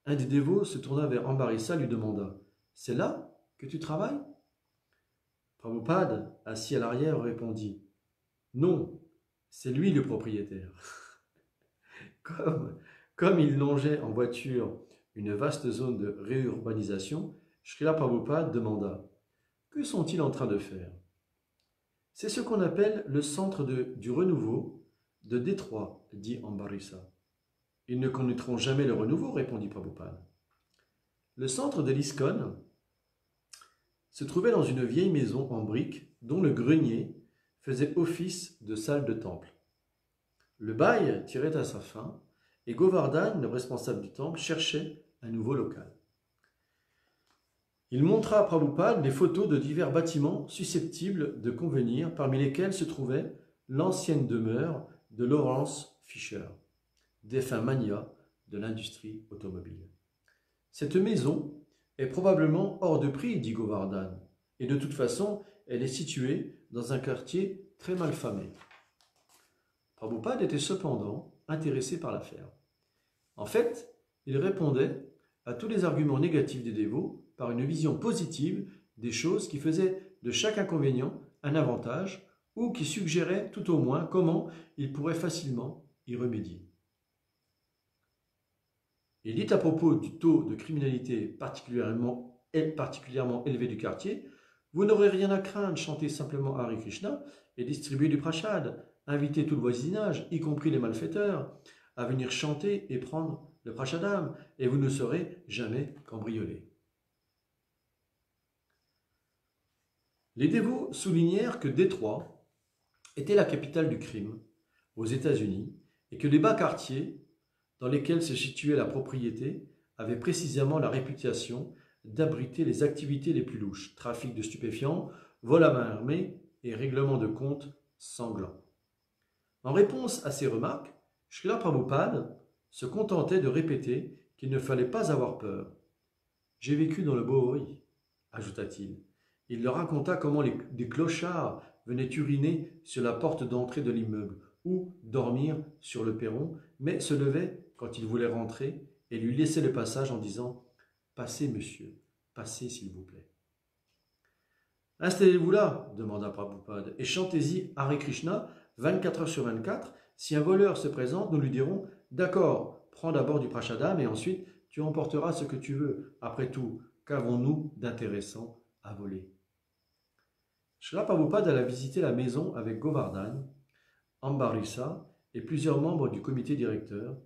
Un des dévots se tourna vers Ambarissa et lui demanda « C'est là que tu travailles ?» Prabhupada, assis à l'arrière, répondit « Non, c'est lui le propriétaire. » Comme il longeait en voiture une vaste zone de réurbanisation, Srila Prabhupada demanda « Que sont-ils en train de faire ?» « C'est ce qu'on appelle le centre du renouveau de Détroit, dit Ambarissa. « Ils ne connaîtront jamais le renouveau, répondit Prabhupada. Le centre de l'ISKCON se trouvait dans une vieille maison en briques dont le grenier faisait office de salle de temple. Le bail tirait à sa fin et Govardhan, le responsable du temple, cherchait un nouveau local. Il montra à Prabhupada les photos de divers bâtiments susceptibles de convenir, parmi lesquels se trouvait l'ancienne demeure de Lawrence Fisher, défunt magnat de l'industrie automobile. Cette maison est probablement hors de prix, dit Govardhan, et de toute façon, elle est située dans un quartier très mal famé. Prabhupada était cependant intéressé par l'affaire. En fait, il répondait à tous les arguments négatifs des dévots par une vision positive des choses qui faisaient de chaque inconvénient un avantage ou qui suggérait tout au moins comment il pourrait facilement y remédier. Il dit à propos du taux de criminalité particulièrement élevé du quartier, vous n'aurez rien à craindre, chantez simplement Hare Krishna et distribuez du prashad, invitez tout le voisinage, y compris les malfaiteurs, à venir chanter et prendre le prashadam, et vous ne serez jamais cambriolés. Les dévots soulignèrent que Détroit était la capitale du crime aux États-Unis et que les bas quartiers dans lesquels se situait la propriété avaient précisément la réputation d'abriter les activités les plus louches, trafic de stupéfiants, vol à main armée et règlement de comptes sanglants. En réponse à ces remarques, Srila Prabhupada se contentait de répéter qu'il ne fallait pas avoir peur. « J'ai vécu dans le Bohori », ajouta-t-il. Il leur raconta comment des clochards venaient uriner sur la porte d'entrée de l'immeuble ou dormir sur le perron, mais se levaient quand il voulait rentrer et lui laissaient le passage en disant « Passez, monsieur, passez s'il vous plaît. » « Installez-vous là, demanda Prabhupada, et chantez-y Hare Krishna 24 heures sur 24. Si un voleur se présente, nous lui dirons « D'accord, prends d'abord du prashadam et ensuite tu emporteras ce que tu veux. Après tout, qu'avons-nous d'intéressant à voler ?» Srila Prabhupada alla visiter la maison avec Govardhan, Ambarisa et plusieurs membres du comité directeur.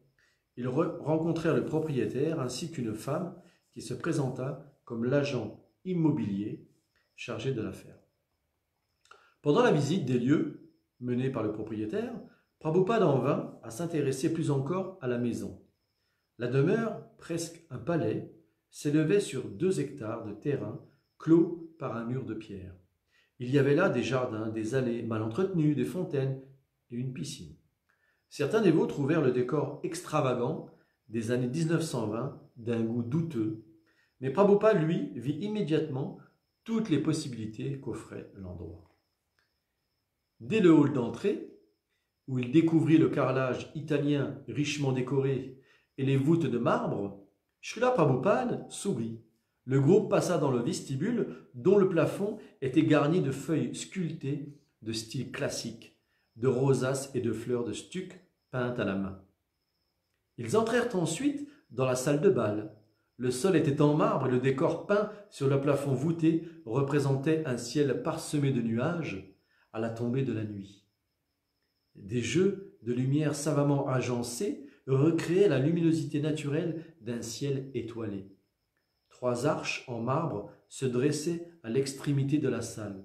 Ils rencontrèrent le propriétaire ainsi qu'une femme qui se présenta comme l'agent immobilier chargé de l'affaire. Pendant la visite des lieux menée par le propriétaire, Prabhupada en vint à s'intéresser plus encore à la maison. La demeure, presque un palais, s'élevait sur 2 hectares de terrain clos par un mur de pierre. Il y avait là des jardins, des allées mal entretenues, des fontaines et une piscine. Certains dévots trouvèrent le décor extravagant des années 1920 d'un goût douteux, mais Prabhupada, lui, vit immédiatement toutes les possibilités qu'offrait l'endroit. Dès le hall d'entrée, où il découvrit le carrelage italien richement décoré et les voûtes de marbre, Srila Prabhupada sourit. Le groupe passa dans le vestibule dont le plafond était garni de feuilles sculptées de style classique, de rosaces et de fleurs de stuc peintes à la main. Ils entrèrent ensuite dans la salle de bal. Le sol était en marbre et le décor peint sur le plafond voûté représentait un ciel parsemé de nuages à la tombée de la nuit. Des jeux de lumière savamment agencés recréaient la luminosité naturelle d'un ciel étoilé. 3 arches en marbre se dressaient à l'extrémité de la salle.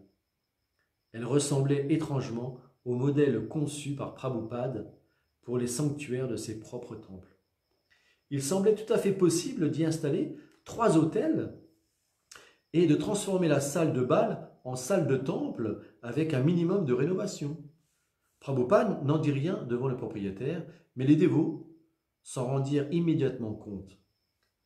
Elles ressemblaient étrangement au modèle conçu par Prabhupada pour les sanctuaires de ses propres temples. Il semblait tout à fait possible d'y installer 3 autels et de transformer la salle de bal en salle de temple avec un minimum de rénovation. Prabhupada n'en dit rien devant le propriétaire, mais les dévots s'en rendirent immédiatement compte.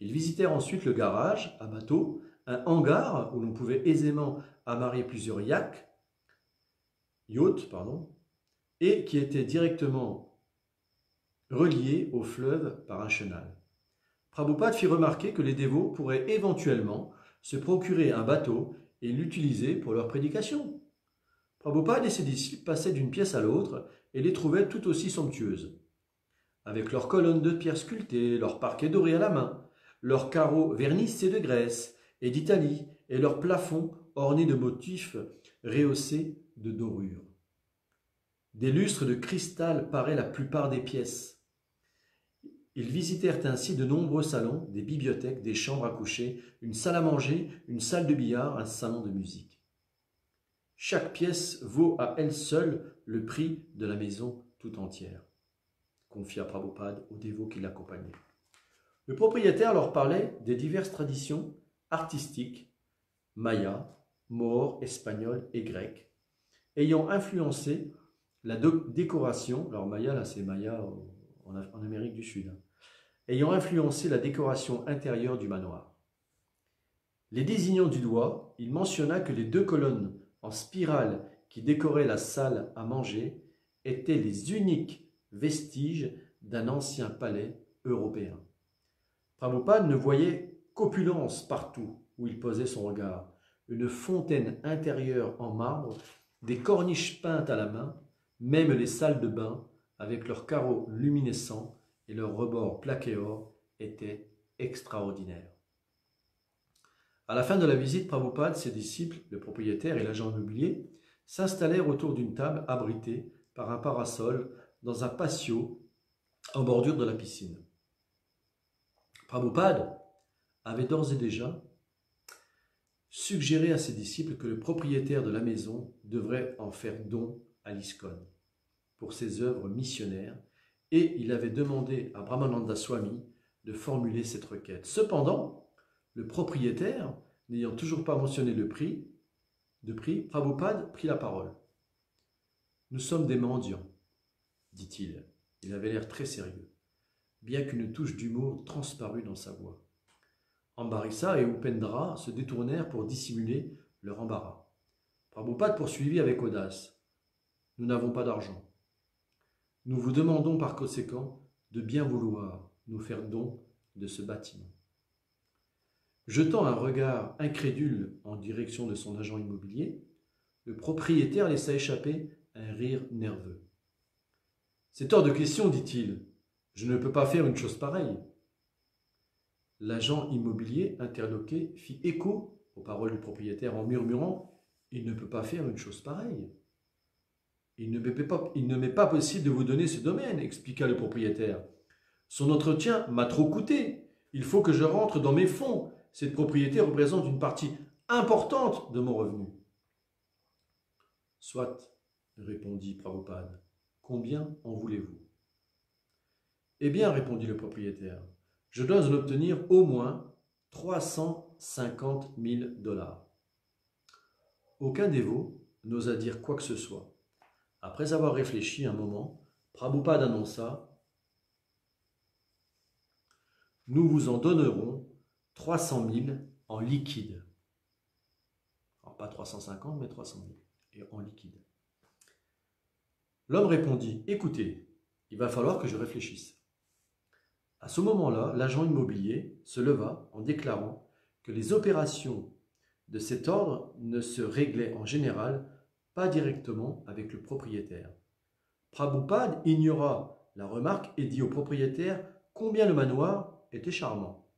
Ils visitèrent ensuite le garage à bateau, un hangar où l'on pouvait aisément amarrer plusieurs yachts, et qui était directement relié au fleuve par un chenal. Prabhupada fit remarquer que les dévots pourraient éventuellement se procurer un bateau et l'utiliser pour leur prédication. Prabhupada et ses disciples passaient d'une pièce à l'autre et les trouvaient tout aussi somptueuses. Avec leurs colonnes de pierre sculptées, leurs parquets dorés à la main, leurs carreaux vernissés de Grèce et d'Italie et leurs plafonds ornés de motifs rehaussés de dorures. Des lustres de cristal paraient la plupart des pièces. Ils visitèrent ainsi de nombreux salons, des bibliothèques, des chambres à coucher, une salle à manger, une salle de billard, un salon de musique. Chaque pièce vaut à elle seule le prix de la maison tout entière, confia Prabhupada aux dévots qui l'accompagnaient. Le propriétaire leur parlait des diverses traditions artistiques, mayas, maures, espagnoles et grecques, ayant influencé la décoration, alors maya là c'est maya en Amérique du Sud, ayant influencé la décoration intérieure du manoir. Les désignant du doigt, il mentionna que les 2 colonnes en spirale qui décoraient la salle à manger étaient les uniques vestiges d'un ancien palais européen. Prabhupada ne voyait qu'opulence partout où il posait son regard, une fontaine intérieure en marbre, des corniches peintes à la main, même les salles de bain, avec leurs carreaux luminescents et leurs rebords plaqués or, étaient extraordinaires. À la fin de la visite, Prabhupada, ses disciples, le propriétaire et l'agent immobilier, s'installèrent autour d'une table abritée par un parasol dans un patio en bordure de la piscine. Prabhupada avait d'ores et déjà suggéré à ses disciples que le propriétaire de la maison devrait en faire don à l'ISKCON pour ses œuvres missionnaires, et il avait demandé à Brahmananda Swami de formuler cette requête. Cependant, le propriétaire, n'ayant toujours pas mentionné le prix, Prabhupada prit la parole. « Nous sommes des mendiants, dit-il. Il avait l'air très sérieux, bien qu'une touche d'humour transparût dans sa voix. Ambarissa et Upendra se détournèrent pour dissimuler leur embarras. Prabhupada poursuivit avec audace. « Nous n'avons pas d'argent. Nous vous demandons par conséquent de bien vouloir nous faire don de ce bâtiment. » Jetant un regard incrédule en direction de son agent immobilier, le propriétaire laissa échapper un rire nerveux. « C'est hors de question, dit-il. Je ne peux pas faire une chose pareille. » L'agent immobilier interloqué fit écho aux paroles du propriétaire en murmurant « Il ne peut pas faire une chose pareille. » Il ne m'est pas possible de vous donner ce domaine, expliqua le propriétaire. Son entretien m'a trop coûté. Il faut que je rentre dans mes fonds. Cette propriété représente une partie importante de mon revenu. Soit, répondit Prabhupada. Combien en voulez-vous? Eh bien, répondit le propriétaire, je dois en obtenir au moins 350 000 $. Aucun dévot n'osa dire quoi que ce soit. Après avoir réfléchi un moment, Prabhupada annonça « Nous vous en donnerons 300 000 en liquide. » Alors pas 350, mais 300 000 et en liquide. L'homme répondit « Écoutez, il va falloir que je réfléchisse. » À ce moment-là, l'agent immobilier se leva en déclarant que les opérations de cet ordre ne se réglaient en général pas directement avec le propriétaire. Prabhupada ignora la remarque et dit au propriétaire combien le manoir était charmant.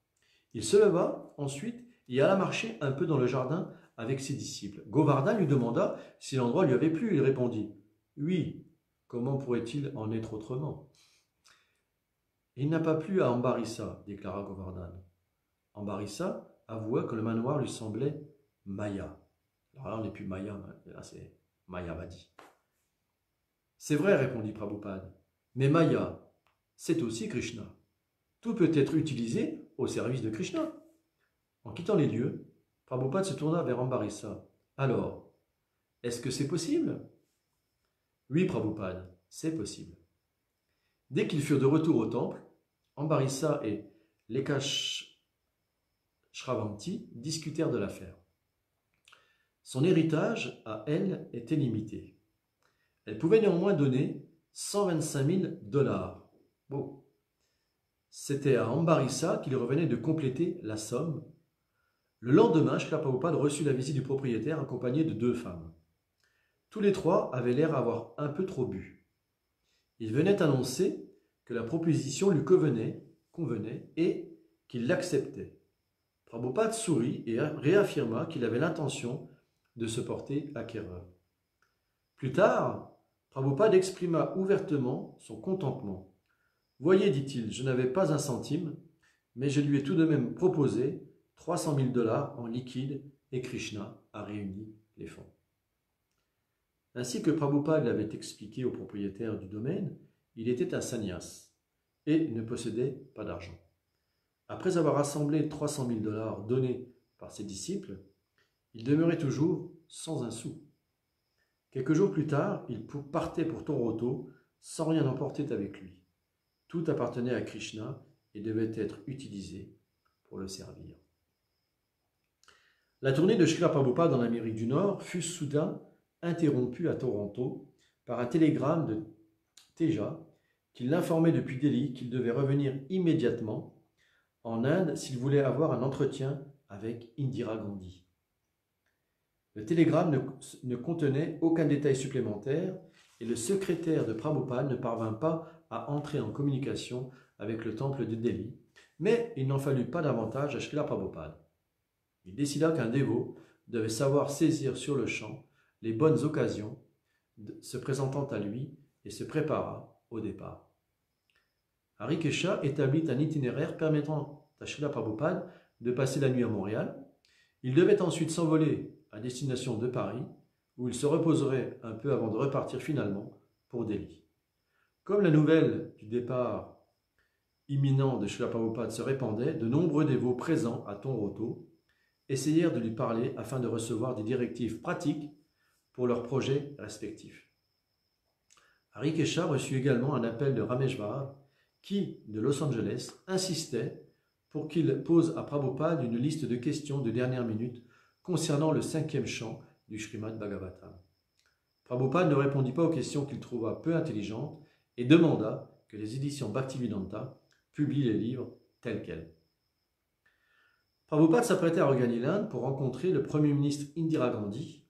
Il se leva ensuite et alla marcher un peu dans le jardin avec ses disciples. Govardhan lui demanda si l'endroit lui avait plu. Il répondit « Oui, comment pourrait-il en être autrement ?» « Il n'a pas plu à Ambarissa, déclara Govardhan. Ambarissa avoua que le manoir lui semblait Maya. Alors là, on n'est plus Maya, là c'est Mayavadi. C'est vrai, répondit Prabhupada, mais Maya, c'est aussi Krishna. Tout peut être utilisé au service de Krishna. En quittant les lieux, Prabhupada se tourna vers Ambarissa. Alors, est-ce que c'est possible? Oui, Prabhupada, c'est possible. Dès qu'ils furent de retour au temple, Ambarissa et Lekashravanti discutèrent de l'affaire. Son héritage, à elle, était limité. Elle pouvait néanmoins donner 125 000 $. Bon. C'était à Ambarissa qu'il revenait de compléter la somme. Le lendemain, Srila Prabhupada reçut la visite du propriétaire accompagné de 2 femmes. Tous les 3 avaient l'air d'avoir un peu trop bu. Ils venaient annoncer que la proposition lui convenait et qu'il l'acceptait. Prabhupada sourit et réaffirma qu'il avait l'intention de se porter acquéreur. Plus tard, Prabhupada exprima ouvertement son contentement. « Voyez, dit-il, je n'avais pas un centime, mais je lui ai tout de même proposé 300 000 $ en liquide et Krishna a réuni les fonds. » Ainsi que Prabhupada l'avait expliqué au propriétaire du domaine, il était un sannyas et ne possédait pas d'argent. Après avoir rassemblé 300 000 $ donnés par ses disciples, il demeurait toujours sans un sou. Quelques jours plus tard, il partait pour Toronto sans rien emporter avec lui. Tout appartenait à Krishna et devait être utilisé pour le servir. La tournée de Srila Prabhupada dans l'Amérique du Nord fut soudain interrompue à Toronto par un télégramme de Teja, qui l'informait depuis Delhi qu'il devait revenir immédiatement en Inde s'il voulait avoir un entretien avec Indira Gandhi. Le télégramme ne contenait aucun détail supplémentaire et le secrétaire de Prabhupada ne parvint pas à entrer en communication avec le temple de Delhi, mais il n'en fallut pas davantage à Srila Prabhupada. Il décida qu'un dévot devait savoir saisir sur le champ les bonnes occasions se présentant à lui et se prépara au départ. Harikesha établit un itinéraire permettant à Srila Prabhupada de passer la nuit à Montréal. Il devait ensuite s'envoler à destination de Paris, où il se reposerait un peu avant de repartir finalement pour Delhi. Comme la nouvelle du départ imminent de Srila Prabhupada se répandait, de nombreux dévots présents à Tonroto essayèrent de lui parler afin de recevoir des directives pratiques pour leurs projets respectifs. Harikesha reçut également un appel de Rameshwar qui, de Los Angeles, insistait pour qu'il pose à Prabhupada une liste de questions de dernière minute concernant le 5e chant du Srimad Bhagavatam. Prabhupada ne répondit pas aux questions qu'il trouva peu intelligentes et demanda que les éditions Bhaktivedanta publient les livres tels quels. Prabhupada s'apprêtait à regagner l'Inde pour rencontrer le Premier ministre Indira Gandhi,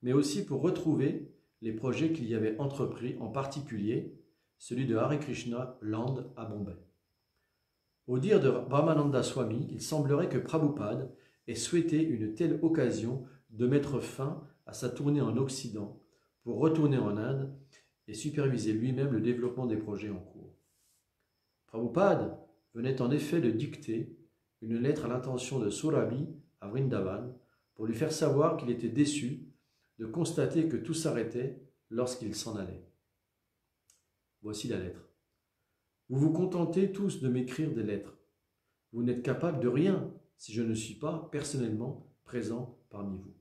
mais aussi pour retrouver les projets qu'il y avait entrepris, en particulier celui de Hare Krishna Land à Bombay. Au dire de Brahmananda Swami, il semblerait que Prabhupada ait souhaité une telle occasion de mettre fin à sa tournée en Occident pour retourner en Inde et superviser lui-même le développement des projets en cours. Prabhupada venait en effet de dicter une lettre à l'intention de Surabhi à Vrindavan pour lui faire savoir qu'il était déçu de constater que tout s'arrêtait lorsqu'il s'en allait. Voici la lettre. Vous vous contentez tous de m'écrire des lettres. Vous n'êtes capable de rien si je ne suis pas personnellement présent parmi vous.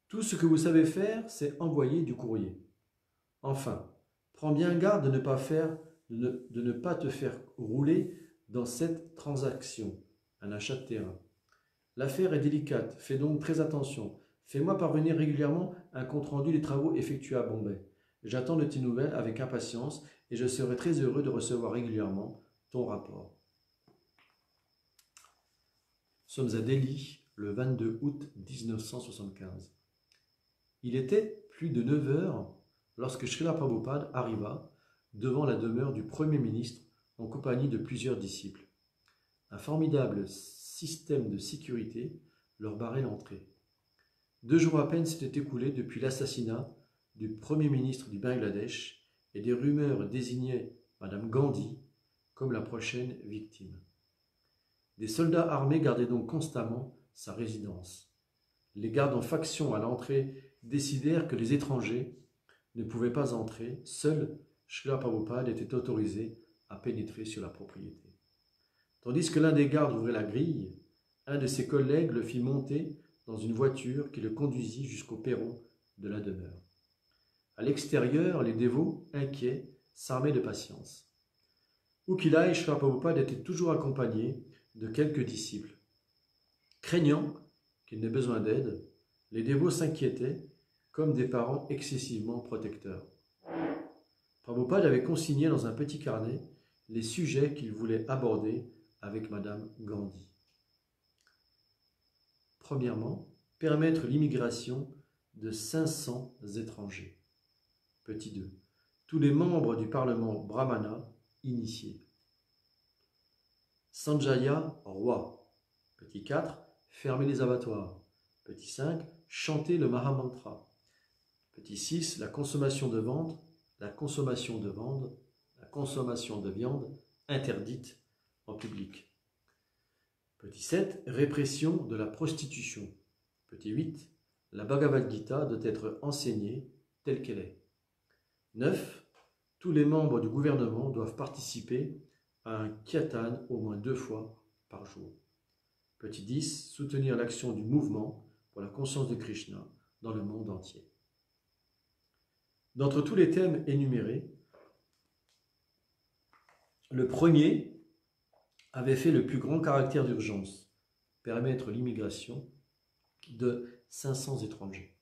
Tout ce que vous savez faire, c'est envoyer du courrier. Enfin, prends bien garde de ne pas te faire rouler dans cette transaction, un achat de terrain. L'affaire est délicate, fais donc très attention. Fais-moi parvenir régulièrement un compte-rendu des travaux effectués à Bombay. J'attends de tes nouvelles avec impatience et je serai très heureux de recevoir régulièrement ton rapport. Nous sommes à Delhi le 22 août 1975. Il était plus de 9 heures lorsque Srila Prabhupada arriva devant la demeure du Premier ministre en compagnie de plusieurs disciples. Un formidable système de sécurité leur barrait l'entrée. 2 jours à peine s'étaient écoulés depuis l'assassinat du Premier ministre du Bangladesh et des rumeurs désignaient Madame Gandhi comme la prochaine victime. Des soldats armés gardaient donc constamment sa résidence. Les gardes en faction à l'entrée décidèrent que les étrangers ne pouvaient pas entrer. Seul Srila Prabhupada était autorisé à pénétrer sur la propriété. Tandis que l'un des gardes ouvrait la grille, un de ses collègues le fit monter dans une voiture qui le conduisit jusqu'au perron de la demeure. À l'extérieur, les dévots, inquiets, s'armaient de patience. Où qu'il aille, Srila Prabhupada était toujours accompagné de quelques disciples. Craignant qu'il n'ait besoin d'aide, les dévots s'inquiétaient comme des parents excessivement protecteurs. Prabhupada avait consigné dans un petit carnet les sujets qu'il voulait aborder avec Madame Gandhi. Premièrement, permettre l'immigration de 500 étrangers. Petit 2. Tous les membres du Parlement brahmana initiés. Sanjaya, roi. Petit 4. Fermer les abattoirs. Petit 5. Chanter le Mahamantra. Petit 6. La consommation de viande interdite en public. Petit 7. Répression de la prostitution. Petit 8. La Bhagavad Gita doit être enseignée telle qu'elle est. 9. Tous les membres du gouvernement doivent participer à un kirtan au moins 2 fois par jour. Petit 10. Soutenir l'action du mouvement pour la conscience de Krishna dans le monde entier. D'entre tous les thèmes énumérés, le premier avait fait le plus grand caractère d'urgence, permettre l'immigration de 500 étrangers.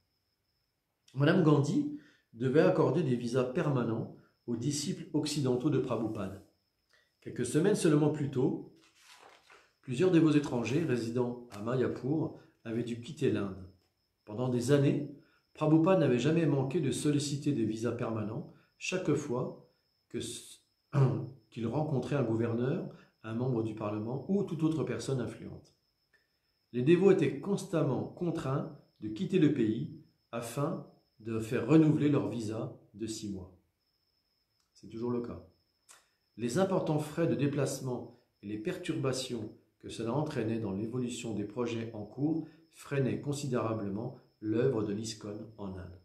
Madame Gandhi devait accorder des visas permanents aux disciples occidentaux de Prabhupada. Quelques semaines seulement plus tôt, plusieurs dévots étrangers résidant à Mayapur avaient dû quitter l'Inde. Pendant des années, Prabhupada n'avait jamais manqué de solliciter des visas permanents chaque fois qu'il rencontrait un gouverneur, un membre du Parlement ou toute autre personne influente. Les dévots étaient constamment contraints de quitter le pays afin de faire renouveler leur visa de 6 mois. C'est toujours le cas. Les importants frais de déplacement et les perturbations que cela entraînait dans l'évolution des projets en cours freinaient considérablement l'œuvre de l'ISKCON en Inde.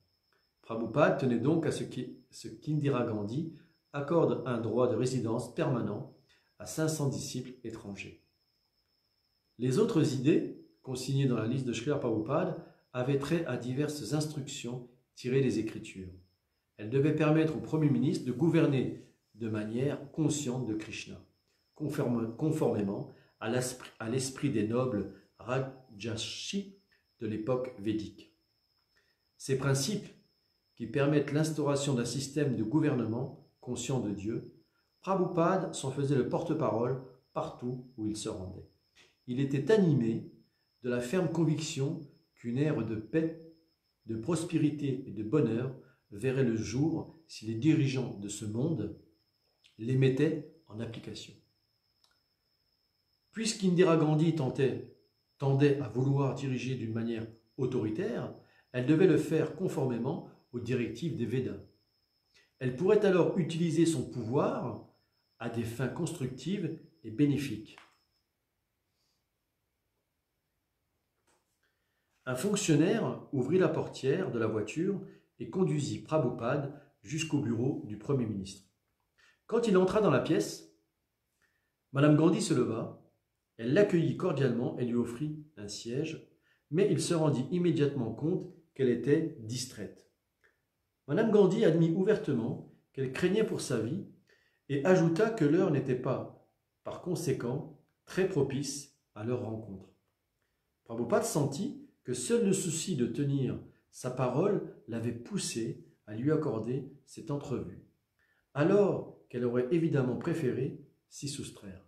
Prabhupada tenait donc à ce qu'Indira Gandhi accorde un droit de résidence permanent à 500 disciples étrangers. Les autres idées, consignées dans la liste de Srila Prabhupada, avaient trait à diverses instructions tirées des Écritures. Elles devaient permettre au Premier ministre de gouverner de manière consciente de Krishna, conformément à l'esprit des nobles Rajashis de l'époque védique. Ces principes, qui permettent l'instauration d'un système de gouvernement conscient de Dieu, Prabhupada s'en faisait le porte-parole partout où il se rendait. Il était animé de la ferme conviction qu'une ère de paix, de prospérité et de bonheur verrait le jour si les dirigeants de ce monde les mettaient en application. Puisqu'Indira Gandhi tendait à vouloir diriger d'une manière autoritaire, elle devait le faire conformément aux directives des Védas. Elle pourrait alors utiliser son pouvoir à des fins constructives et bénéfiques. Un fonctionnaire ouvrit la portière de la voiture et conduisit Prabhupada jusqu'au bureau du Premier ministre. Quand il entra dans la pièce, Madame Gandhi se leva, elle l'accueillit cordialement et lui offrit un siège, mais il se rendit immédiatement compte qu'elle était distraite. Madame Gandhi admit ouvertement qu'elle craignait pour sa vie et ajouta que l'heure n'était pas, par conséquent, très propice à leur rencontre. Prabhupada sentit que seul le souci de tenir sa parole l'avait poussé à lui accorder cette entrevue, alors qu'elle aurait évidemment préféré s'y soustraire.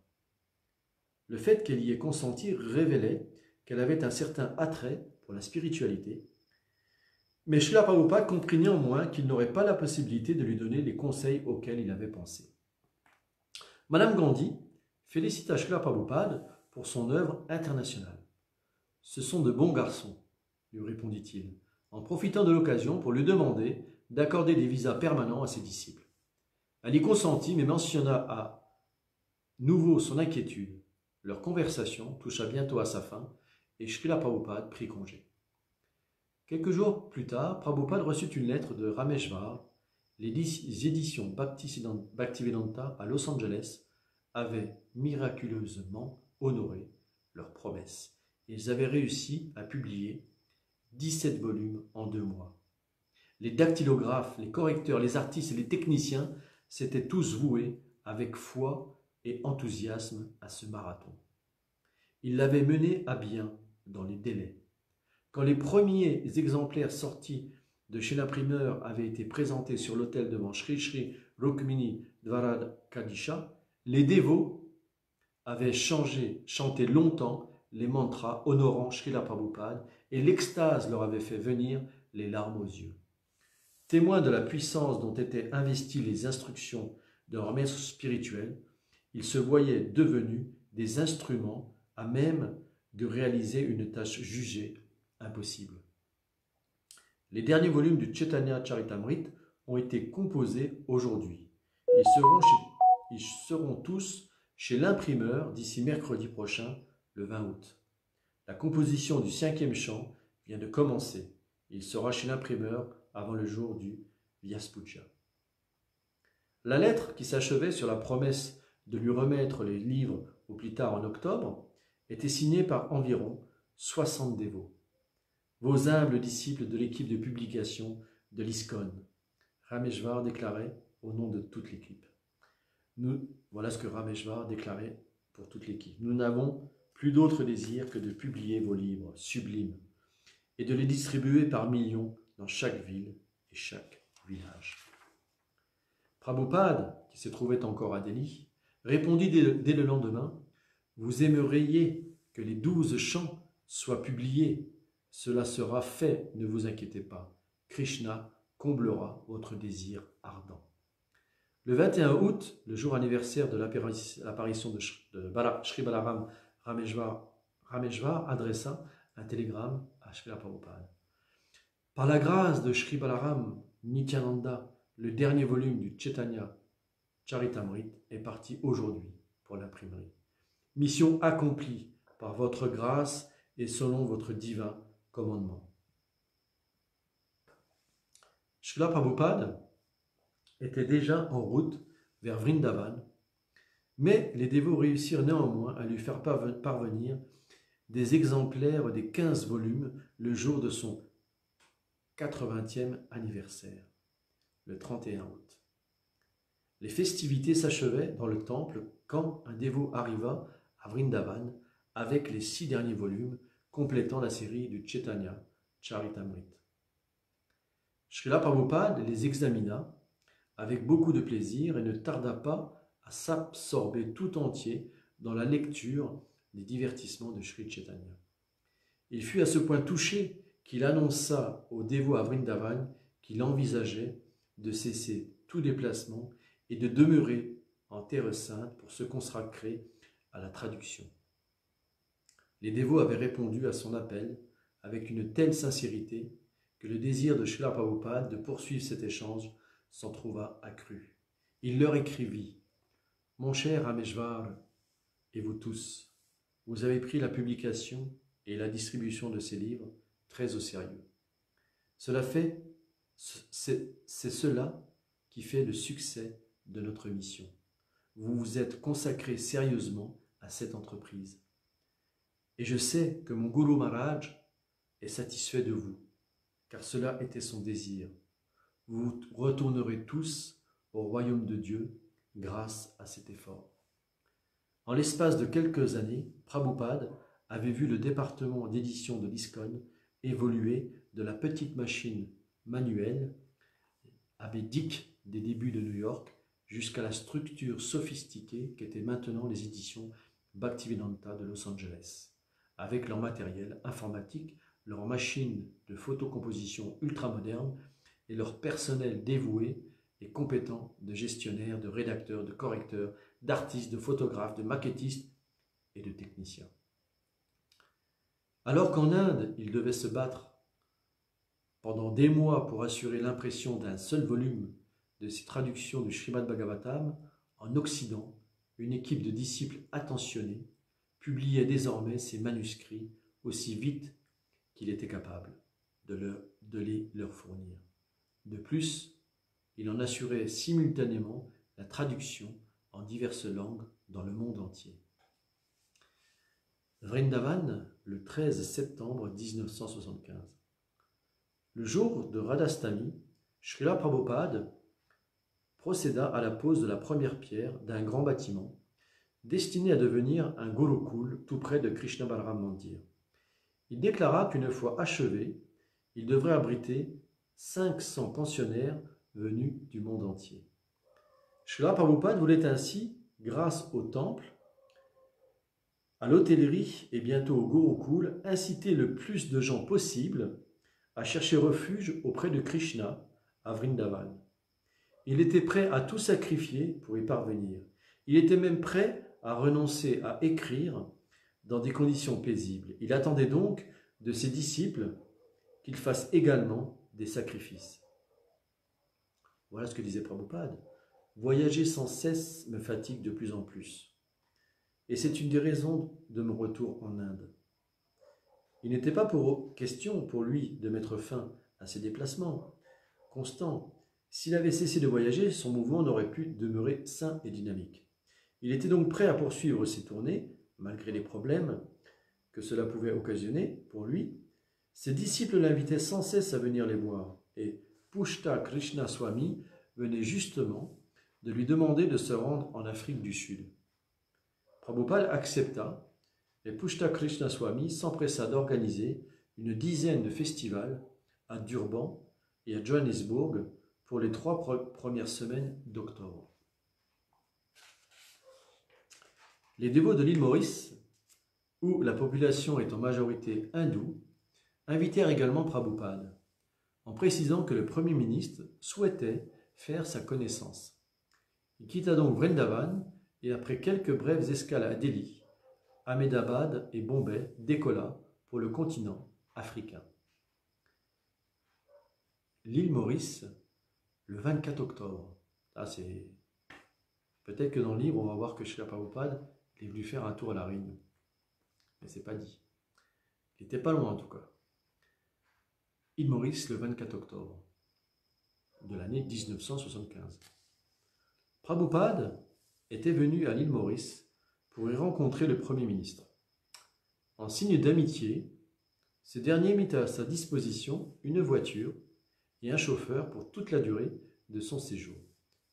Le fait qu'elle y ait consenti révélait qu'elle avait un certain attrait pour la spiritualité, mais Srila Prabhupada comprit néanmoins qu'il n'aurait pas la possibilité de lui donner les conseils auxquels il avait pensé. Madame Gandhi félicita Srila Prabhupada pour son œuvre internationale. « Ce sont de bons garçons », lui répondit-il, en profitant de l'occasion pour lui demander d'accorder des visas permanents à ses disciples. Elle y consentit, mais mentionna à nouveau son inquiétude. Leur conversation toucha bientôt à sa fin et Srila Prabhupada prit congé. Quelques jours plus tard, Prabhupada reçut une lettre de Rameshvar. Les éditions Bhaktivedanta à Los Angeles avaient miraculeusement honoré leurs promesses. Ils avaient réussi à publier 17 volumes en 2 mois. Les dactylographes, les correcteurs, les artistes et les techniciens s'étaient tous voués avec foi et enthousiasme à ce marathon. Ils l'avaient mené à bien dans les délais. Quand les premiers exemplaires sortis de chez l'imprimeur avaient été présentés sur l'autel devant Sri Sri Rukmini Dvarakadisha, les dévots avaient chanté longtemps les mantras honorant Srila Prabhupada et l'extase leur avait fait venir les larmes aux yeux. Témoins de la puissance dont étaient investies les instructions de leur maître spirituel, ils se voyaient devenus des instruments à même de réaliser une tâche jugée impossible. Les derniers volumes du Chaitanya Charitamrita ont été composés aujourd'hui. Ils seront tous chez l'imprimeur d'ici mercredi prochain, le 20 août. La composition du 5e chant vient de commencer. Il sera chez l'imprimeur avant le jour du Vyaspuja. La lettre qui s'achevait sur la promesse de lui remettre les livres au plus tard en octobre était signée par environ 60 dévots. Vos humbles disciples de l'équipe de publication de l'ISKCON, Rameshvar déclarait au nom de toute l'équipe. Voilà ce que Rameshvar déclarait pour toute l'équipe. Nous n'avons plus d'autre désir que de publier vos livres sublimes et de les distribuer par millions dans chaque ville et chaque village. Prabhupada, qui se trouvait encore à Delhi, répondit dès le lendemain: « Vous aimeriez que les 12 chants soient publiés. Cela sera fait, ne vous inquiétez pas. Krishna comblera votre désir ardent. » Le 21 août, le jour anniversaire de l'apparition de Sri Balaram Rameshwar, adressa un télégramme à Srila Prabhupada. Par la grâce de Sri Balaram Nityananda, le dernier volume du Chaitanya Charitamrita est parti aujourd'hui pour l'imprimerie. Mission accomplie par votre grâce et selon votre divin commandement. Srila Prabhupada était déjà en route vers Vrindavan, mais les dévots réussirent néanmoins à lui faire parvenir des exemplaires des 15 volumes le jour de son 80e anniversaire, le 31 août. Les festivités s'achevaient dans le temple quand un dévot arriva à Vrindavan avec les 6 derniers volumes complétant la série du Chaitanya Charitamrita. Srila Prabhupada les examina avec beaucoup de plaisir et ne tarda pas à s'absorber tout entier dans la lecture des divertissements de Sri Chaitanya. Il fut à ce point touché qu'il annonça aux dévots à Vrindavan qu'il envisageait de cesser tout déplacement et de demeurer en Terre Sainte pour se consacrer à la traduction. Les dévots avaient répondu à son appel avec une telle sincérité que le désir de Srila Prabhupada de poursuivre cet échange s'en trouva accru. Il leur écrivit: « Mon cher Rameshwar et vous tous, vous avez pris la publication et la distribution de ces livres très au sérieux. C'est cela qui fait le succès de notre mission. Vous vous êtes consacré sérieusement à cette entreprise. Et je sais que mon Guru Maharaj est satisfait de vous, car cela était son désir. Vous retournerez tous au royaume de Dieu grâce à cet effort. » En l'espace de quelques années, Prabhupada avait vu le département d'édition de l'ISKCON évoluer de la petite machine manuelle abédique des débuts de New York jusqu'à la structure sophistiquée qu'étaient maintenant les éditions Bhaktivedanta de Los Angeles, avec leur matériel informatique, leurs machines de photocomposition ultramoderne et leur personnel dévoué et compétent de gestionnaires, de rédacteurs, de correcteurs, d'artistes, de photographes, de maquettistes et de techniciens. Alors qu'en Inde, il devait se battre pendant des mois pour assurer l'impression d'un seul volume de ses traductions du Srimad Bhagavatam, en Occident, une équipe de disciples attentionnés publiait désormais ces manuscrits aussi vite qu'il était capable de les leur fournir. De plus, il en assurait simultanément la traduction en diverses langues dans le monde entier. Vrindavan, le 13 septembre 1975. Le jour de Radhastami, Srila Prabhupada procéda à la pose de la première pierre d'un grand bâtiment destiné à devenir un Gurukul tout près de Krishna Balaram Mandir. Il déclara qu'une fois achevé, il devrait abriter 500 pensionnaires venus du monde entier. Srila Prabhupada voulait ainsi, grâce au temple, à l'hôtellerie et bientôt au Gurukul, inciter le plus de gens possible à chercher refuge auprès de Krishna à Vrindavan. Il était prêt à tout sacrifier pour y parvenir. Il était même prêt à renoncer à écrire dans des conditions paisibles. Il attendait donc de ses disciples qu'ils fassent également des sacrifices. Voilà ce que disait Prabhupada. Voyager sans cesse me fatigue de plus en plus. Et c'est une des raisons de mon retour en Inde. Il n'était pas question pour lui de mettre fin à ses déplacements constants. S'il avait cessé de voyager, son mouvement n'aurait pu demeurer sain et dynamique. Il était donc prêt à poursuivre ses tournées, malgré les problèmes que cela pouvait occasionner pour lui. Ses disciples l'invitaient sans cesse à venir les voir, et Pushta Krishna Swami venait justement de lui demander de se rendre en Afrique du Sud. Prabhupada accepta, et Pushta Krishna Swami s'empressa d'organiser une dizaine de festivals à Durban et à Johannesburg pour les 3 premières semaines d'octobre. Les dévots de l'île Maurice, où la population est en majorité hindoue, invitèrent également Prabhupada, en précisant que le Premier ministre souhaitait faire sa connaissance. Il quitta donc Vrindavan et après quelques brèves escales à Delhi, Ahmedabad et Bombay décolla pour le continent africain. L'île Maurice, le 24 octobre. Ah, c'est... Peut-être que dans le livre, on va voir que Srila Prabhupada est venu faire un tour à la Réunion. Mais c'est pas dit. Il n'était pas loin en tout cas. Île Maurice, le 24 octobre de l'année 1975. Prabhupada était venu à l'île Maurice pour y rencontrer le Premier ministre. En signe d'amitié, ce dernier mit à sa disposition une voiture et un chauffeur pour toute la durée de son séjour.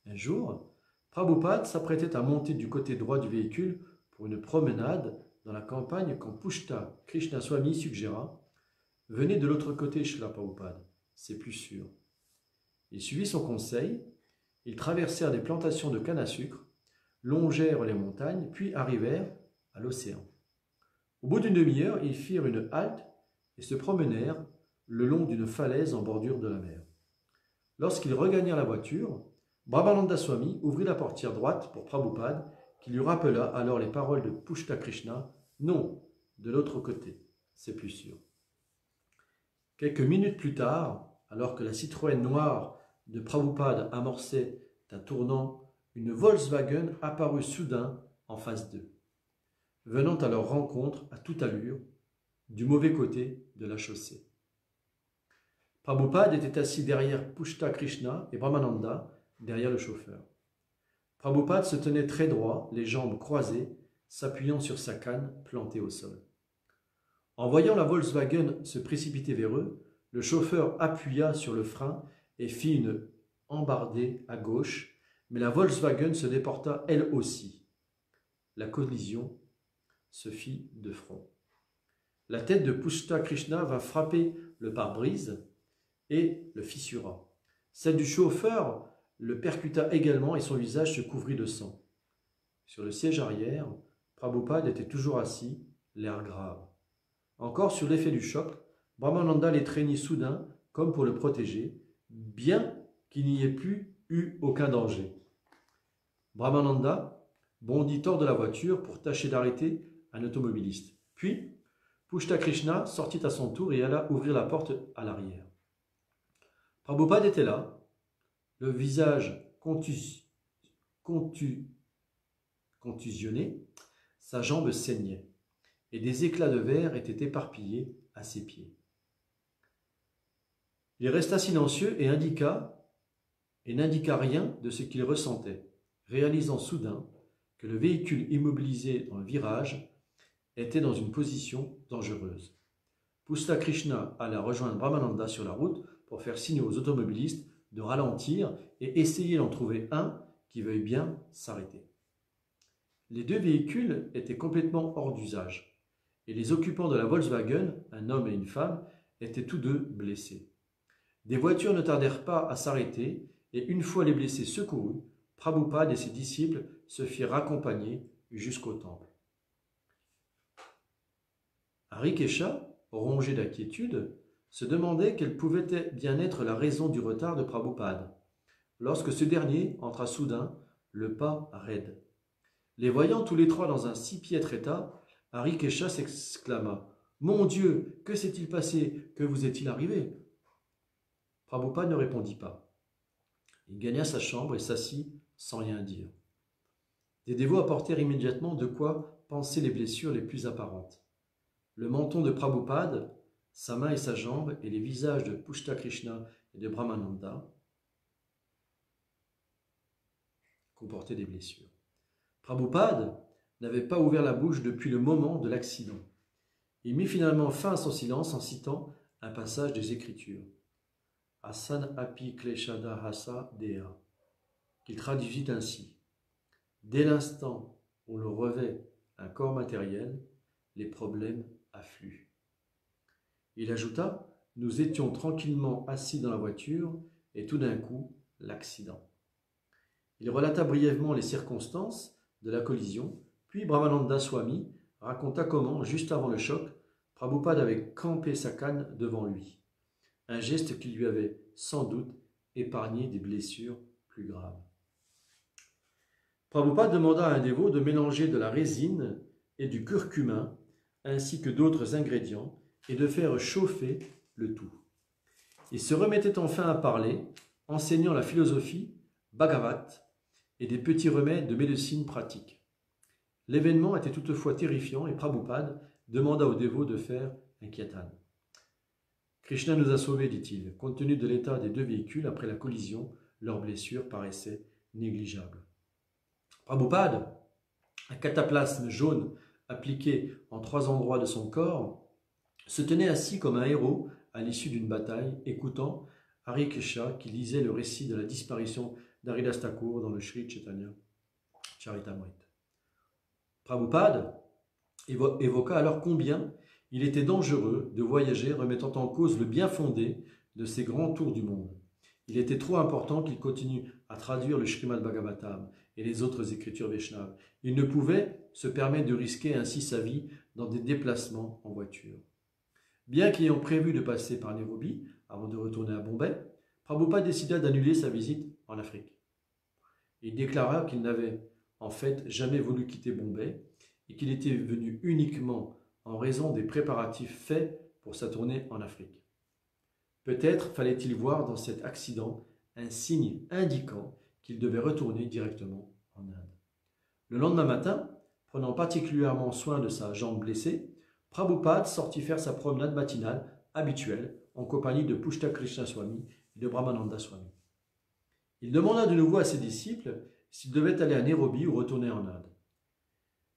Un jour, Prabhupada s'apprêtait à monter du côté droit du véhicule pour une promenade dans la campagne quand Pushta Krishna Swami suggéra « Venez de l'autre côté, Srila Prabhupada, c'est plus sûr ». Il suivit son conseil, ils traversèrent des plantations de canne à sucre, longèrent les montagnes, puis arrivèrent à l'océan. Au bout d'une demi-heure, ils firent une halte et se promenèrent le long d'une falaise en bordure de la mer. Lorsqu'ils regagnèrent la voiture, Brahmananda Swami ouvrit la portière droite pour Prabhupada, qui lui rappela alors les paroles de Pushta Krishna, « Non, de l'autre côté, c'est plus sûr ». Quelques minutes plus tard, alors que la Citroën noire de Prabhupada amorçait un tournant, une Volkswagen apparut soudain en face d'eux, venant à leur rencontre à toute allure, du mauvais côté de la chaussée. Prabhupada était assis derrière Pushta Krishna et Brahmananda derrière le chauffeur. Prabhupada se tenait très droit, les jambes croisées, s'appuyant sur sa canne plantée au sol. En voyant la Volkswagen se précipiter vers eux, le chauffeur appuya sur le frein et fit une embardée à gauche, mais la Volkswagen se déporta elle aussi. La collision se fit de front. La tête de Pushta Krishna vint frapper le pare-brise et le fissura. Celle du chauffeur le percuta également et son visage se couvrit de sang. Sur le siège arrière, Prabhupada était toujours assis, l'air grave. Encore sur l'effet du choc, Brahmananda l'étreignit soudain comme pour le protéger, bien qu'il n'y ait plus eu aucun danger. Brahmananda bondit hors de la voiture pour tâcher d'arrêter un automobiliste. Puis, Pushta Krishna sortit à son tour et alla ouvrir la porte à l'arrière. Prabhupada était là, le visage contusionné, sa jambe saignait, et des éclats de verre étaient éparpillés à ses pieds. Il resta silencieux et n'indiqua rien de ce qu'il ressentait, réalisant soudain que le véhicule immobilisé dans le virage était dans une position dangereuse. Pushta Krishna alla rejoindre Brahmananda sur la route pour faire signe aux automobilistes de ralentir et essayer d'en trouver un qui veuille bien s'arrêter. Les deux véhicules étaient complètement hors d'usage et les occupants de la Volkswagen, un homme et une femme, étaient tous deux blessés. Des voitures ne tardèrent pas à s'arrêter et une fois les blessés secourus, Prabhupada et ses disciples se firent accompagner jusqu'au temple. Harikesha, rongé d'inquiétude, se demandait quelle pouvait bien être la raison du retard de Prabhupada, lorsque ce dernier entra soudain, le pas raide. Les voyant tous les trois dans un si piètre état, Harikesha s'exclama « Mon Dieu, que s'est-il passé? Que vous est-il arrivé ?» Prabhupada ne répondit pas. Il gagna sa chambre et s'assit sans rien dire. Des dévots apportèrent immédiatement de quoi panser les blessures les plus apparentes. Le menton de Prabhupada, sa main et sa jambe et les visages de Pushta Krishna et de Brahmananda comportaient des blessures. Prabhupada n'avait pas ouvert la bouche depuis le moment de l'accident. Il mit finalement fin à son silence en citant un passage des Écritures. Asan api kleshada hasa dea, qu'il traduisit ainsi. Dès l'instant où l'on revêt un corps matériel, les problèmes affluent. Il ajouta, nous étions tranquillement assis dans la voiture et tout d'un coup, l'accident. Il relata brièvement les circonstances de la collision, puis Brahmananda Swami raconta comment, juste avant le choc, Prabhupada avait campé sa canne devant lui, un geste qui lui avait sans doute épargné des blessures plus graves. Prabhupada demanda à un dévot de mélanger de la résine et du curcumin, ainsi que d'autres ingrédients, et de faire chauffer le tout. Il se remettait enfin à parler, enseignant la philosophie, Bhagavat, et des petits remèdes de médecine pratique. L'événement était toutefois terrifiant et Prabhupada demanda au dévot de faire un kirtan. Krishna nous a sauvés, dit-il. Compte tenu de l'état des deux véhicules après la collision, leurs blessures paraissaient négligeables. Prabhupada, un cataplasme jaune appliqué en 3 endroits de son corps, se tenait assis comme un héros à l'issue d'une bataille, écoutant Harikesha qui lisait le récit de la disparition d'Haridas Thakur dans le Sri Chaitanya Charitamrita. Prabhupada évoqua alors combien il était dangereux de voyager remettant en cause le bien fondé de ces grands tours du monde. Il était trop important qu'il continue à traduire le Srimad Bhagavatam et les autres écritures Vaishnava. Il ne pouvait se permettre de risquer ainsi sa vie dans des déplacements en voiture. Bien qu'ayant prévu de passer par Nairobi avant de retourner à Bombay, Prabhupada décida d'annuler sa visite en Afrique. Il déclara qu'il n'avait en fait jamais voulu quitter Bombay et qu'il était venu uniquement en raison des préparatifs faits pour sa tournée en Afrique. Peut-être fallait-il voir dans cet accident un signe indiquant qu'il devait retourner directement en Inde. Le lendemain matin, prenant particulièrement soin de sa jambe blessée, Prabhupada sortit faire sa promenade matinale habituelle en compagnie de Pushta Krishna Swami et de Brahmananda Swami. Il demanda de nouveau à ses disciples s'ils devaient aller à Nairobi ou retourner en Inde.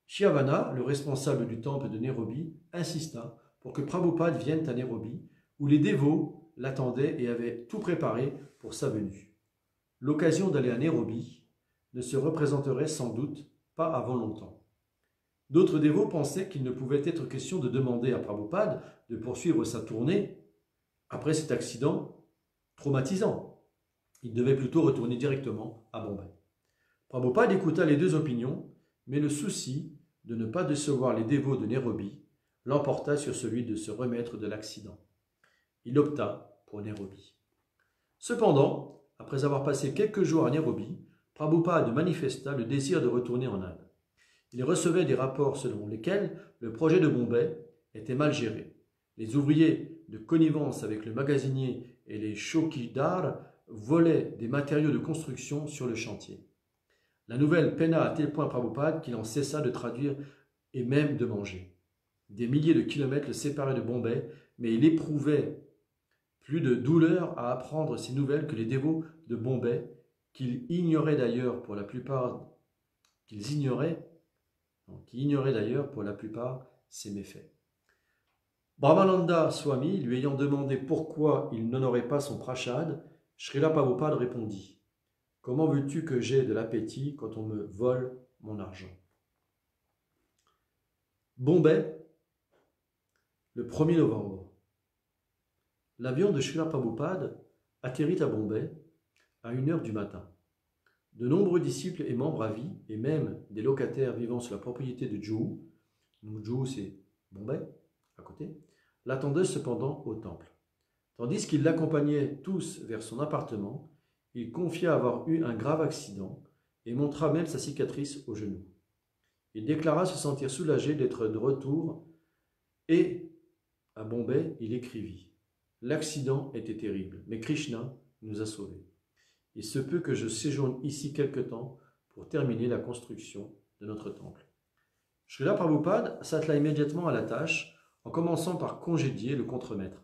Shyavana, le responsable du temple de Nairobi, insista pour que Prabhupada vienne à Nairobi, où les dévots l'attendaient et avaient tout préparé pour sa venue. L'occasion d'aller à Nairobi ne se représenterait sans doute pas avant longtemps. D'autres dévots pensaient qu'il ne pouvait être question de demander à Prabhupada de poursuivre sa tournée après cet accident traumatisant. Il devait plutôt retourner directement à Bombay. Prabhupada écouta les deux opinions, mais le souci de ne pas décevoir les dévots de Nairobi l'emporta sur celui de se remettre de l'accident. Il opta pour Nairobi. Cependant, après avoir passé quelques jours à Nairobi, Prabhupada manifesta le désir de retourner en Inde. Il recevait des rapports selon lesquels le projet de Bombay était mal géré. Les ouvriers de connivence avec le magasinier et les chowkidars volaient des matériaux de construction sur le chantier. La nouvelle peina à tel point Prabhupada qu'il en cessa de traduire et même de manger. Des milliers de kilomètres le séparaient de Bombay, mais il éprouvait plus de douleur à apprendre ces nouvelles que les dévots de Bombay, qu'ils ignoraient d'ailleurs pour la plupart ses méfaits. Brahmananda Swami, lui ayant demandé pourquoi il n'honorait pas son prashad, Srila Prabhupada répondit « Comment veux-tu que j'aie de l'appétit quand on me vole mon argent ?» Bombay, le 1er novembre. L'avion de Srila Prabhupada atterrit à Bombay à 1h du matin. De nombreux disciples et membres à vie, et même des locataires vivant sur la propriété de Juhu, donc Juhu c'est Bombay, à côté, l'attendaient cependant au temple. Tandis qu'ils l'accompagnaient tous vers son appartement, il confia avoir eu un grave accident et montra même sa cicatrice au genou. Il déclara se sentir soulagé d'être de retour et, à Bombay, il écrivit « L'accident était terrible, mais Krishna nous a sauvés. Il se peut que je séjourne ici quelque temps pour terminer la construction de notre temple. » Srila Prabhupada s'attela immédiatement à la tâche en commençant par congédier le contremaître,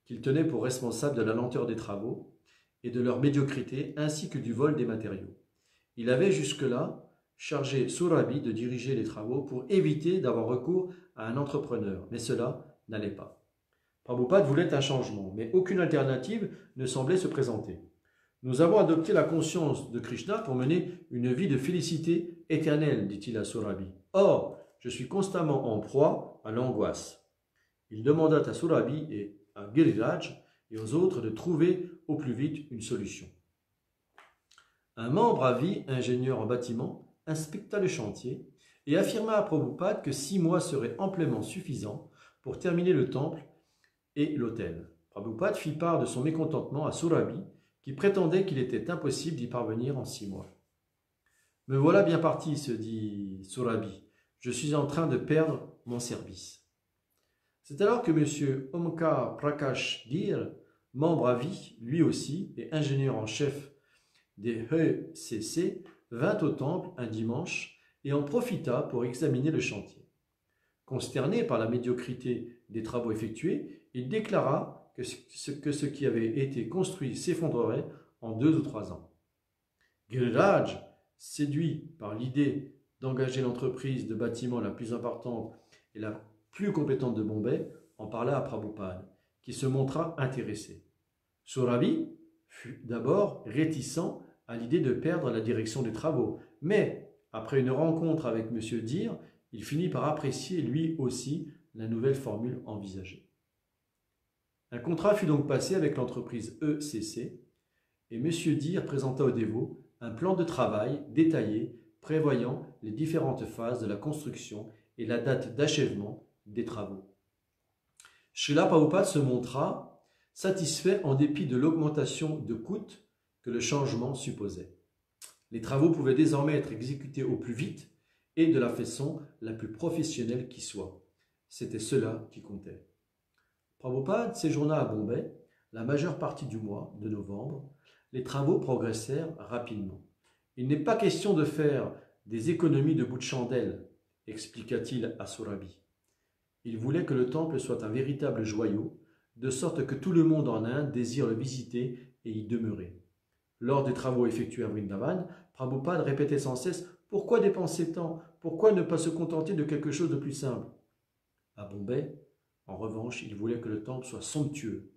qu'il tenait pour responsable de la lenteur des travaux et de leur médiocrité ainsi que du vol des matériaux. Il avait jusque-là chargé Surabhi de diriger les travaux pour éviter d'avoir recours à un entrepreneur, mais cela n'allait pas. Prabhupada voulait un changement, mais aucune alternative ne semblait se présenter. Nous avons adopté la conscience de Krishna pour mener une vie de félicité éternelle, dit-il à Surabhi. Or, je suis constamment en proie à l'angoisse. Il demanda à Surabhi et à Giriraj et aux autres de trouver au plus vite une solution. Un membre à vie, ingénieur en bâtiment, inspecta le chantier et affirma à Prabhupada que 6 mois seraient amplement suffisants pour terminer le temple et l'autel. Prabhupada fit part de son mécontentement à Surabhi, qui prétendait qu'il était impossible d'y parvenir en 6 mois. « Me voilà bien parti, se dit Surabhi. Je suis en train de perdre mon service. » C'est alors que M. Omkar Prakash Dhir, membre à vie, lui aussi, et ingénieur en chef des ECC, vint au temple un dimanche et en profita pour examiner le chantier. Consterné par la médiocrité des travaux effectués, il déclara que ce qui avait été construit s'effondrerait en 2 ou 3 ans. Giriraj, séduit par l'idée d'engager l'entreprise de bâtiment la plus importante et la plus compétente de Bombay, en parla à Prabhupada, qui se montra intéressé. Surabhi fut d'abord réticent à l'idée de perdre la direction des travaux, mais après une rencontre avec M. Dhir, il finit par apprécier lui aussi la nouvelle formule envisagée. Un contrat fut donc passé avec l'entreprise ECC et M. Dhir présenta aux dévots un plan de travail détaillé prévoyant les différentes phases de la construction et la date d'achèvement des travaux. Srila Prabhupada se montra satisfait en dépit de l'augmentation de coûts que le changement supposait. Les travaux pouvaient désormais être exécutés au plus vite et de la façon la plus professionnelle qui soit. C'était cela qui comptait. Prabhupada séjourna à Bombay la majeure partie du mois de novembre. Les travaux progressèrent rapidement. Il n'est pas question de faire des économies de bout de chandelle, expliqua-t-il à Surabhi. Il voulait que le temple soit un véritable joyau, de sorte que tout le monde en Inde désire le visiter et y demeurer. Lors des travaux effectués à Vrindavan, Prabhupada répétait sans cesse « Pourquoi dépenser tant? Pourquoi ne pas se contenter de quelque chose de plus simple ?» À Bombay, en revanche, il voulait que le temple soit somptueux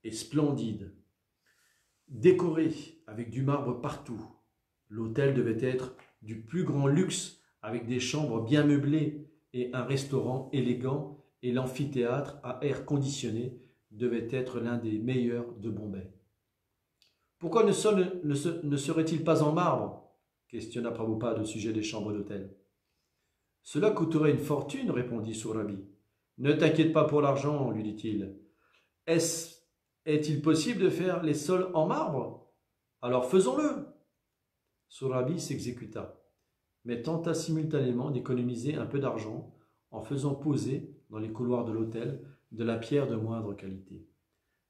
et splendide, décoré avec du marbre partout. L'hôtel devait être du plus grand luxe avec des chambres bien meublées et un restaurant élégant, et l'amphithéâtre à air conditionné devait être l'un des meilleurs de Bombay. Pourquoi ne serait-il pas en marbre? Questionna Prabhupada au sujet des chambres d'hôtel. Cela coûterait une fortune, répondit Surabhi. Ne t'inquiète pas pour l'argent, lui dit-il. Est-il possible de faire les sols en marbre? Alors faisons-le. Surabhi s'exécuta, mais tenta simultanément d'économiser un peu d'argent en faisant poser dans les couloirs de l'hôtel de la pierre de moindre qualité.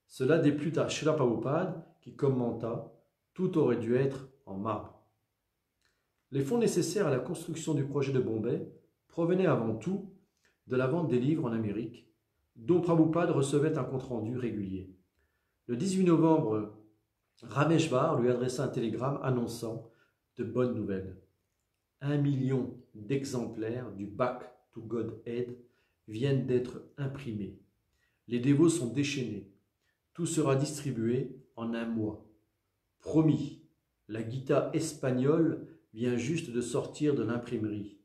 Cela déplut à Srila Prabhupada qui commenta « Tout aurait dû être en marbre ». Les fonds nécessaires à la construction du projet de Bombay provenaient avant tout de la vente des livres en Amérique, dont Prabhupada recevait un compte-rendu régulier. Le 18 novembre, Rameshvar lui adressa un télégramme annonçant de bonnes nouvelles. 1 million d'exemplaires du Back to Godhead viennent d'être imprimés. Les dévots sont déchaînés. Tout sera distribué en 1 mois. Promis, la Gita espagnole vient juste de sortir de l'imprimerie.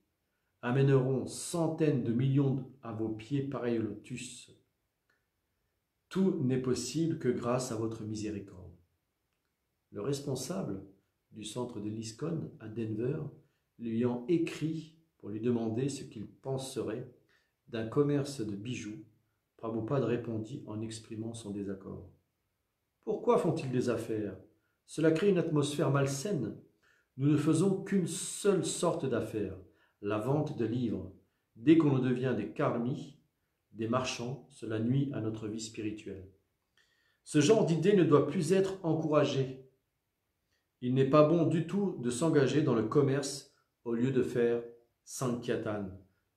Amèneront centaines de millions à vos pieds pareils au lotus. Tout n'est possible que grâce à votre miséricorde. Le responsable du centre de l'ISKCON à Denver lui ayant écrit pour lui demander ce qu'il penserait d'un commerce de bijoux, Prabhupada répondit en exprimant son désaccord. « Pourquoi font-ils des affaires? Cela crée une atmosphère malsaine. Nous ne faisons qu'une seule sorte d'affaires, la vente de livres. Dès qu'on devient des karmis, des marchands, cela nuit à notre vie spirituelle. Ce genre d'idée ne doit plus être encouragé. Il n'est pas bon du tout de s'engager dans le commerce au lieu de faire Sankirtan.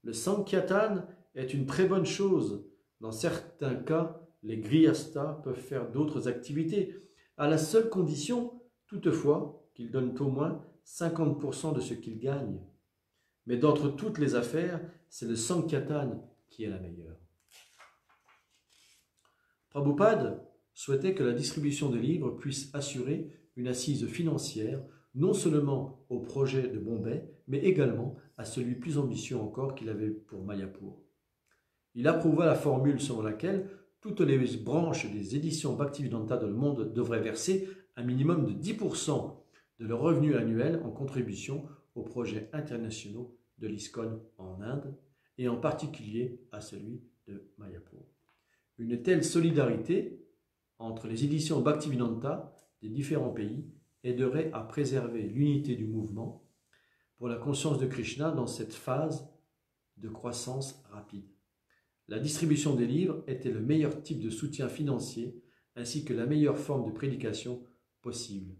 Le Sankirtan est une très bonne chose. Dans certains cas, les grihastas peuvent faire d'autres activités, à la seule condition, toutefois, qu'ils donnent au moins 50% de ce qu'ils gagnent. Mais d'entre toutes les affaires, c'est le Sankirtan qui est la meilleure. Prabhupada souhaitait que la distribution de livres puisse assurer une assise financière non seulement au projet de Bombay, mais également à celui plus ambitieux encore qu'il avait pour Mayapur. Il approuva la formule selon laquelle toutes les branches des éditions Bhaktivedanta dans le monde devraient verser un minimum de 10% de leurs revenus annuels en contribution aux projets internationaux de l'ISKCON en Inde et en particulier à celui de Mayapur. Une telle solidarité entre les éditions Bhaktivedanta des différents pays aiderait à préserver l'unité du mouvement pour la conscience de Krishna dans cette phase de croissance rapide. La distribution des livres était le meilleur type de soutien financier ainsi que la meilleure forme de prédication possible.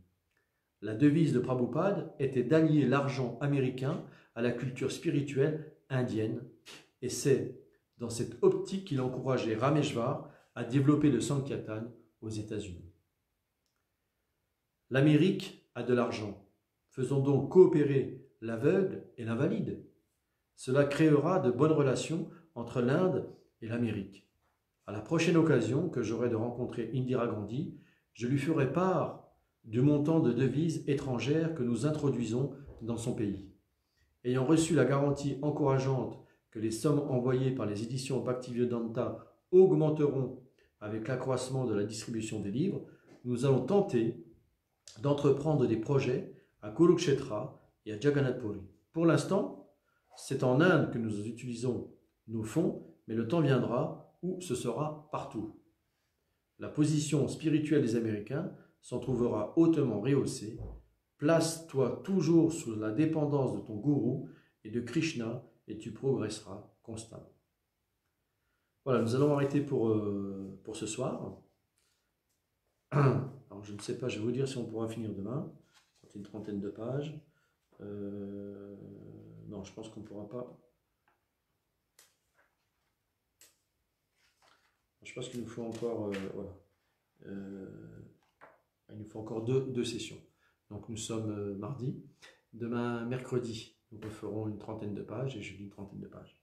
La devise de Prabhupada était d'allier l'argent américain à la culture spirituelle indienne et c'est dans cette optique qu'il encourageait Rameshwar à développer le Sankirtan aux États-Unis. L'Amérique a de l'argent. Faisons donc coopérer l'aveugle et l'invalide. Cela créera de bonnes relations entre l'Inde et l'Amérique. À la prochaine occasion que j'aurai de rencontrer Indira Gandhi, je lui ferai part du montant de devises étrangères que nous introduisons dans son pays. Ayant reçu la garantie encourageante que les sommes envoyées par les éditions Bhaktivedanta augmenteront avec l'accroissement de la distribution des livres, nous allons tenter d'entreprendre des projets à Kurukshetra et à Jagannath Puri. Pour l'instant, c'est en Inde que nous utilisons nos fonds, mais le temps viendra où ce sera partout. La position spirituelle des Américains s'en trouvera hautement rehaussée. Place-toi toujours sous la dépendance de ton gourou et de Krishna et tu progresseras constamment. Voilà, nous allons arrêter pour ce soir. Alors, je ne sais pas, je vais vous dire si on pourra finir demain. C'est une trentaine de pages. Non, je pense qu'on ne pourra pas. Je pense qu'il nous faut encore, il nous faut encore deux sessions. Donc nous sommes mardi. Demain, mercredi, nous referons une trentaine de pages et jeudi une trentaine de pages.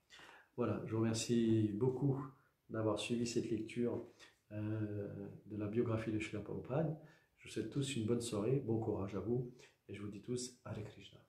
Voilà, je vous remercie beaucoup d'avoir suivi cette lecture de la biographie de Srila Prabhupada. Je vous souhaite tous une bonne soirée, bon courage à vous et je vous dis tous Hare Krishna.